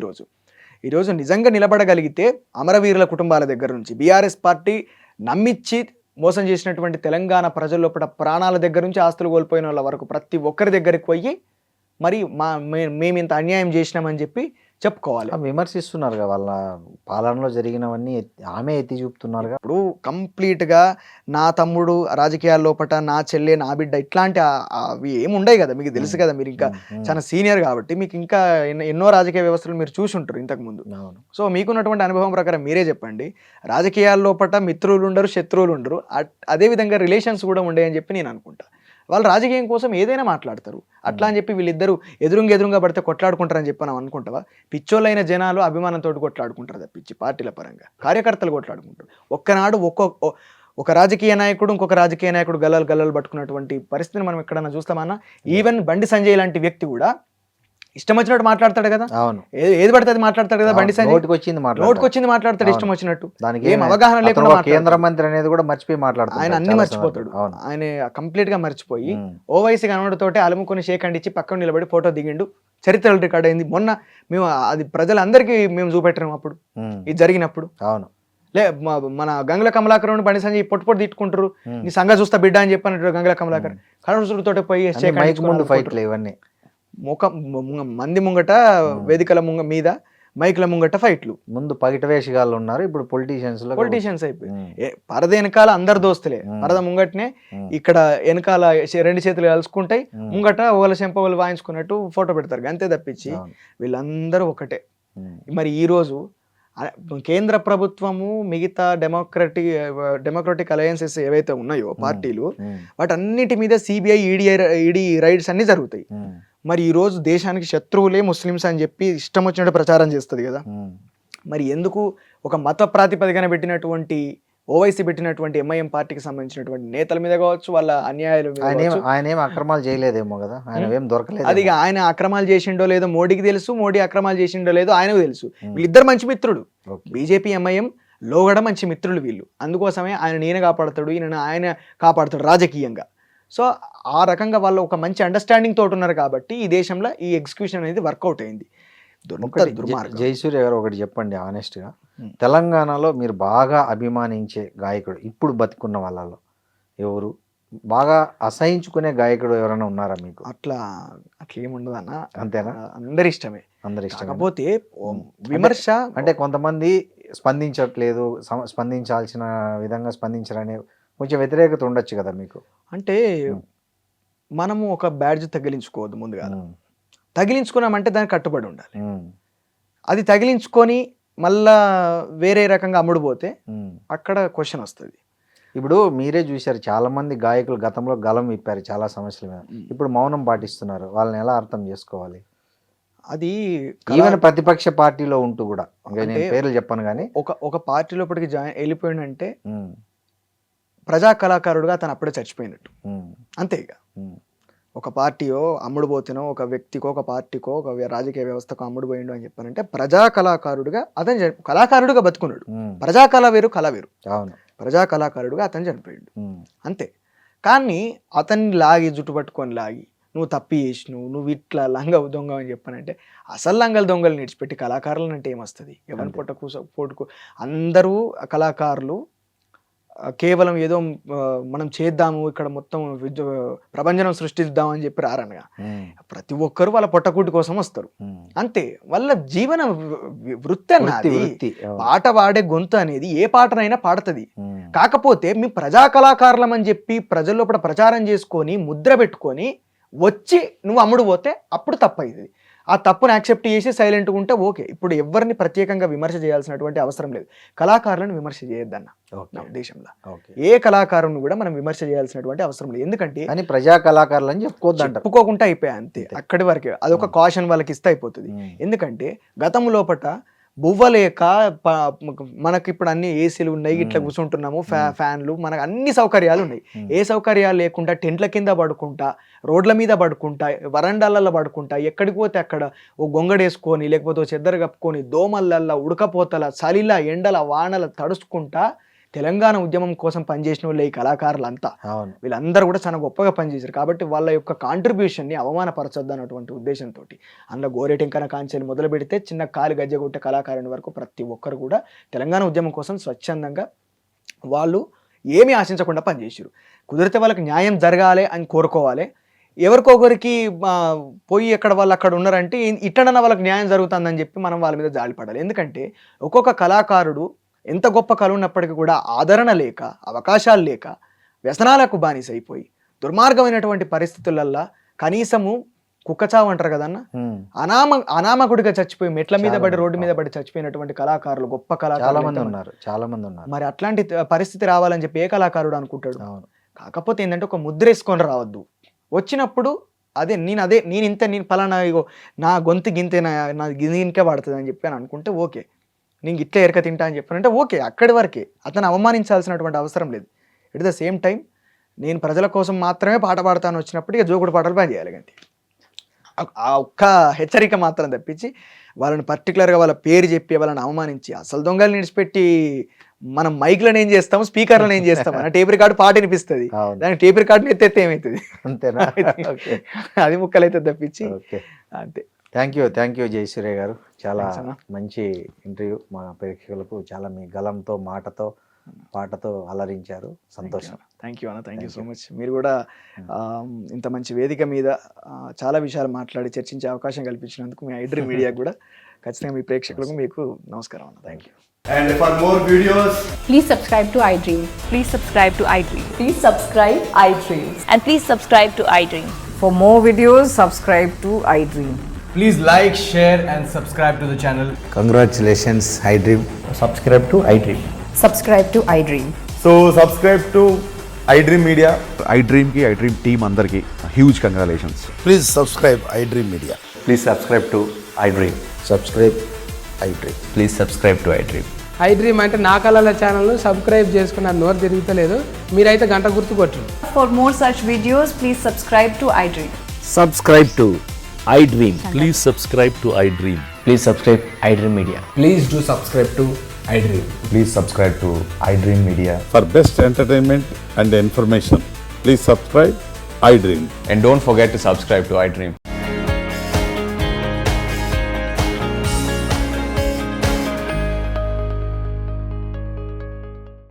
ఈరోజు నిజంగా నిలబడగలిగితే అమరవీరుల కుటుంబాల దగ్గర నుంచి బీఆర్ఎస్ పార్టీ నమ్మిచ్చి మోసం చేసినటువంటి తెలంగాణ ప్రజల లోపల ప్రాణాల దగ్గర నుంచి ఆస్తులు కోల్పోయిన వాళ్ళ వరకు ప్రతి ఒక్కరి దగ్గరికి పోయి మరి మేము ఇంత అన్యాయం చేసినామని చెప్పి చెప్పుకోవాలి. విమర్శిస్తున్నారు వాళ్ళ పాలనలో జరిగినవన్నీ ఆమె ఎత్తి చూపుతున్నారు. ఇప్పుడు కంప్లీట్గా నా తమ్ముడు రాజకీయాల లోపల, నా చెల్లె, నా బిడ్డ, ఇట్లాంటి అవి ఏముండవు కదా, మీకు తెలుసు కదా, మీరు ఇంకా చాలా సీనియర్ కాబట్టి మీకు ఇంకా ఎన్నో రాజకీయ వ్యవస్థలు మీరు చూసి ఉంటారు ఇంతకుముందు. సో మీకున్నటువంటి అనుభవం ప్రకారం మీరే చెప్పండి. రాజకీయాల లోపల మిత్రులు ఉండరు, శత్రువులు ఉండరు, అదేవిధంగా రిలేషన్స్ కూడా ఉండే అని చెప్పి నేను అనుకుంటా. వాళ్ళు రాజకీయం కోసం ఏదైనా మాట్లాడతారు. అట్లా అని చెప్పి వీళ్ళిద్దరూ ఎదురుగా పడితే కొట్లాడుకుంటారని చెప్పి మనం అనుకుంటావా? పిచ్చోళ్ళైన జనాలు అభిమానంతో కొట్లాడుకుంటారు తప్పించి పార్టీల పరంగా కార్యకర్తలు కొట్లాడుకుంటారు. ఒక్కనాడు ఒక రాజకీయ నాయకుడు ఇంకొక రాజకీయ నాయకుడు గల్లలు పట్టుకున్నటువంటి పరిస్థితిని మనం ఎక్కడన్నా చూస్తామన్నా? ఈవెన్ బండి సంజయ్ లాంటి వ్యక్తి కూడా ఇష్టం వచ్చినట్టు మాట్లాడతాడు కదా. అవును, ఏది పడితే అది మాట్లాడతాడు కదా. బండి సంజయ్ నోటికి వచ్చింది మాట్లాడతాడు ఇష్టం వచ్చినట్టు. ఏం అవగాహన లేకుండా కేంద్ర మంత్రి అనేది కూడా మర్చిపోయి మాట్లాడతాడు. ఆయన అన్ని మర్చిపోతాడు. ఆయన కంప్లీట్ గా మర్చిపోయి ఓవైసీ కనబడితోటే అలుముకొని షేక్ అండ్ ఇచ్చి పక్కన నిలబడి ఫోటో దిగిండు. చరిత్రలో రికార్డ్ అయింది. మొన్న మేము అది ప్రజలందరికీ మేము చూపెట్టాము అప్పుడు ఇది జరిగినప్పుడు. అవును, మన గంగుల కమలాకర్ బండి సంజయ్ పొట్టు తిట్టుకుంటారు, నీ సంగ చూస్తా బిడ్డ అని చెప్పినట్టు గంగుల కమలాకర్ కడుసుడితో పోయి మైక్ ముందు ఫైట్లు ఇవన్నీ మంది ముంగట వేదికల మీద మైక్ల ముంగట ఫైట్లు. ముందు పగిట వేషగాళ్ళు ఉన్నారు, ఇప్పుడు పొలిటీషియన్స్ అయిపోయి పరద వెనకాల అందరు దోస్తులే, పరద ముంగటనే ఇక్కడ వెనకాల రెండు చేతులు కలుసుకుంటాయి, ముంగట ఒకళ్ళ చెంపలు వాయించుకున్నట్టు ఫోటో పెడతారు అంతే తప్పించి వీళ్ళందరూ ఒకటే. మరి ఈ రోజు కేంద్ర ప్రభుత్వము మిగతా డెమోక్రటిక్ అలయన్సెస్ ఏవైతే ఉన్నాయో పార్టీలు వాటన్నిటి మీద సిబిఐ ఈడీ రైడ్స్ అన్ని జరుగుతాయి. మరి ఈ రోజు దేశానికి శత్రువులే ముస్లిమ్స్ అని చెప్పి ఇష్టం వచ్చినట్టు ప్రచారం చేస్తుంది కదా. మరి ఎందుకు ఒక మత ప్రాతిపదికన పెట్టినటువంటి ఓవైసీ పెట్టినటువంటి ఎంఐఎం పార్టీకి సంబంధించినటువంటి నేతల మీద కావచ్చు, వాళ్ళ అన్యాయాలు ఆయన ఏం అక్రమాలు చేయలేదేమో కదా, ఆయన ఏం దొరకలేదు. అది ఆయన అక్రమాలు చేసిండో లేదో మోడీకి తెలుసు, మోడీ అక్రమాలు చేసిండో లేదో ఆయనకు తెలుసు. వీళ్ళిద్దరు మంచి మిత్రుడు, బీజేపీ ఎంఐఎం లోగడ మంచి మిత్రులు వీళ్ళు. అందుకోసమే ఆయన కాపాడతాడు, ఆయన కాపాడతాడు రాజకీయంగా. సో ఆ రకంగా వాళ్ళు ఒక మంచి అండర్స్టాండింగ్ తోటి ఉన్నారు కాబట్టి ఈ దేశంలో ఈ ఎగ్జిక్యూషన్ అనేది వర్కౌట్ అయింది. జయసూర్య గారు ఒకటి చెప్పండి ఆనెస్ట్గా, తెలంగాణలో మీరు బాగా అభిమానించే గాయకుడు ఇప్పుడు బతికున్న వాళ్ళలో ఎవరు, బాగా అసహించుకునే గాయకుడు ఎవరైనా ఉన్నారా మీకు? అట్లా ఏముండదు అన్న, అంతేనా? అందరి ఇష్టమే. కాకపోతే విమర్శ అంటే కొంతమంది స్పందించట్లేదు, స్పందించాల్సిన విధంగా స్పందించారనే కొంచెం వ్యతిరేకత ఉండొచ్చు కదా మీకు. అంటే మనము ఒక బ్యాడ్జ్ తగిలించుకోవద్దు, ముందుగా తగిలించుకున్నామంటే దానికి కట్టుబడి ఉండాలి. అది తగిలించుకొని మళ్ళా వేరే రకంగా అమ్ముడుపోతే అక్కడ క్వశ్చన్ వస్తుంది. ఇప్పుడు మీరే చూశారు, చాలా మంది గాయకులు గతంలో గలం విప్పారు చాలా సమస్యల మీద, ఇప్పుడు మౌనం పాటిస్తున్నారు. వాళ్ళని ఎలా అర్థం చేసుకోవాలి? అది ఈవెన్ ప్రతిపక్ష పార్టీలో ఉంటూ కూడా, నేను పేర్లు చెప్పాను కానీ, ఒక పార్టీ లోపలికి వెళ్ళిపోయిందంటే ప్రజా కళాకారుడుగా అతను అప్పుడే చచ్చిపోయినట్టు అంతే. ఇక ఒక పార్టీయో అమ్ముడు పోతేనో, ఒక వ్యక్తికో, ఒక పార్టీకో, ఒక రాజకీయ వ్యవస్థకో అమ్ముడు పోయిండు అని చెప్పానంటే ప్రజా కళాకారుడుగా అతను కళాకారుడుగా బతుకున్నాడు. ప్రజా కళ వేరు, కళ వేరు. ప్రజా కళాకారుడుగా అతను చనిపోయాడు అంతే. కానీ అతన్ని లాగి జుట్టు పట్టుకొని లాగి నువ్వు తప్పి చేసినావు, నువ్వు ఇట్లా లంగ దొంగ అని చెప్పానంటే అసలు లంగలు దొంగలు నిడిచిపెట్టి కళాకారులు అంటే ఏమొస్తుంది? ఎవరి పొట్టుకు అందరూ కళాకారులు కేవలం ఏదో మనం చేద్దాము, ఇక్కడ మొత్తం ప్రపంచం సృష్టిద్దాం అని చెప్పి రారనగా ప్రతి ఒక్కరు వాళ్ళ పొట్టకూటి కోసం వస్తారు అంతే. వాళ్ళ జీవన వృత్తి అన్నది, పాట పాడే గొంతు అనేది ఏ పాటనైనా పాడుతుంది. కాకపోతే మీ ప్రజా కళాకారులం అని చెప్పి ప్రజల్లో ప్రచారం చేసుకొని ముద్ర పెట్టుకొని వచ్చి నువ్వు అమ్ముడు పోతే అప్పుడు తప్పైంది. ఆ తప్పును యాక్సెప్ట్ చేసి సైలెంట్గా ఉంటే ఓకే. ఇప్పుడు ఎవరిని ప్రత్యేకంగా విమర్శ చేయాల్సినటువంటి అవసరం లేదు. కళాకారులను విమర్శ చేయొద్దన్న నా ఉద్దేశంలో. ఏ కళాకారుని కూడా మనం విమర్శ చేయాల్సినటువంటి అవసరం లేదు. ఎందుకంటే ప్రజా కళాకారులు అని చెప్పుకోకుండా అయిపోయా అంతే, అక్కడి వరకే. అదొక కాషన్ వాళ్ళకి ఇస్తే అయిపోతుంది. ఎందుకంటే గతం లోపట బువ్వలేక మనకి ఇప్పుడు అన్ని ఏసీలు ఉన్నాయి, ఇట్లా కూర్చుంటున్నాము, ఫ్యాన్లు, మనకు అన్ని సౌకర్యాలు ఉన్నాయి. ఏ సౌకర్యాలు లేకుండా టెంట్ల కింద పడుకుంటా, రోడ్ల మీద పడుకుంటా, వరండాలలో పడుకుంటా, ఎక్కడికి పోతే అక్కడ ఓ గొంగడేసుకొని లేకపోతే ఓ చెద్దరు కప్పుకొని దోమలల్లా, ఉడకపోతల, చలిలా, ఎండల, వానల తడుచుకుంటా తెలంగాణ ఉద్యమం కోసం పనిచేసిన వాళ్ళు ఈ కళాకారులంతా. వీళ్ళందరూ కూడా చాలా గొప్పగా పనిచేశారు. కాబట్టి వాళ్ళ యొక్క కాంట్రిబ్యూషన్ని అవమానపరచొద్దు అన్నటువంటి ఉద్దేశంతో అందులో గోరేటెంకన కాంచెలు మొదలు పెడితే చిన్న కాలు గజ్జగొట్టే కళాకారుని వరకు ప్రతి ఒక్కరు కూడా తెలంగాణ ఉద్యమం కోసం స్వచ్ఛందంగా వాళ్ళు ఏమీ ఆశించకుండా పనిచేసారు. కుదిరితే వాళ్ళకి న్యాయం జరగాలి అని కోరుకోవాలి. ఎవరికొకరికి పోయి ఎక్కడ వాళ్ళు అక్కడ ఉన్నారంటే ఇట్టడన్నా వాళ్ళకి న్యాయం జరుగుతుందని చెప్పి మనం వాళ్ళ మీద జాలిపడాలి. ఎందుకంటే ఒక్కొక్క కళాకారుడు ఎంత గొప్ప కళ ఉన్నప్పటికీ కూడా ఆదరణ లేక, అవకాశాలు లేక, వ్యసనాలకు బానిసైపోయి దుర్మార్గమైనటువంటి పరిస్థితులల్లా కనీసము కుక్కచావు అంటారు కదన్న, అనామకుడిగా చచ్చిపోయి మెట్ల మీద పడి, రోడ్డు మీద పడి చచ్చిపోయినటువంటి కళాకారులు, గొప్ప కళాకారులు చాలా మంది ఉన్నారు. మరి అట్లాంటి పరిస్థితి రావాలని చెప్పి ఏ కళాకారుడు అనుకుంటాడు? కాకపోతే ఏంటంటే ఒక ముద్ర వేసుకొని రావద్దు. వచ్చినప్పుడు నేను పలానా ఇగో నా గొంతు గింతే, నా గింతే పడుతుంది అని చెప్పి అని అనుకుంటే ఓకే. నేను ఇట్లా ఎరక తింటా అని చెప్పానంటే ఓకే, అక్కడి వరకే. అతను అవమానించాల్సినటువంటి అవసరం లేదు. ఎట్ ద సేమ్ టైం నేను ప్రజల కోసం మాత్రమే పాట పాడతాను వచ్చినప్పుడు ఇక జోకుడు పాటలు పని చేయాలి అంతే. ఆ ఒక్క హెచ్చరిక మాత్రం తప్పించి వాళ్ళని పర్టికులర్గా వాళ్ళ పేరు చెప్పి వాళ్ళని అవమానించి అసలు దొంగలు నిడిచిపెట్టి మనం మైక్లను ఏం చేస్తాము, స్పీకర్లను ఏం చేస్తాము, టేప్ రికార్డు పాట వినిపిస్తుంది, దానికి టేప్ రికార్డుని ఎత్తేస్తే ఏమవుతుంది? అంతేనా? అది ముక్కలైతే తప్పించి అంతే. థ్యాంక్ యూ జయసూర్య గారు. చాలా Thanks అన్న. మంచి ఇంటర్వ్యూ. మా ప్రేక్షకులకు చాలా మీ గలంతో, మాటతో, పాటతో అలరించారు. సంతోషం. థ్యాంక్ యూ అన్న, థ్యాంక్ యూ సో మచ్. మీరు కూడా ఇంత మంచి వేదిక మీద చాలా విషయాలు మాట్లాడి చర్చించే అవకాశం కల్పించినందుకు మీ ఐడ్రీమ్ మీడియా కూడా ఖచ్చితంగా మీ ప్రేక్షకులకు మీకు నమస్కారం అన్న. Thank you. And for more videos, Please subscribe to iDream. Please subscribe to iDream. Please subscribe iDream. And please subscribe to iDream. For more videos, subscribe to iDream. please like, share, and subscribe to the channel. Congratulations, iDream. Subscribe to iDream. Subscribe to iDream. So subscribe to iDream Media. iDream ki iDream team andarki huge congratulations. Please subscribe iDream Media. Please subscribe to iDream. Subscribe iDream. Please subscribe to iDream. iDream అంటే నా కళల ఛానల్ను subscribe చేసుకున్న నోరు తిరుగుతలేదు, మీరైతే గంట గుర్తు కొట్టండి. For more such videos, please subscribe to iDream. Subscribe to iDream. Please subscribe to iDream. Please subscribe iDream Media. Please do subscribe to iDream. Please subscribe to iDream Media. For best entertainment and information, please subscribe iDream. And don't forget to subscribe to iDream.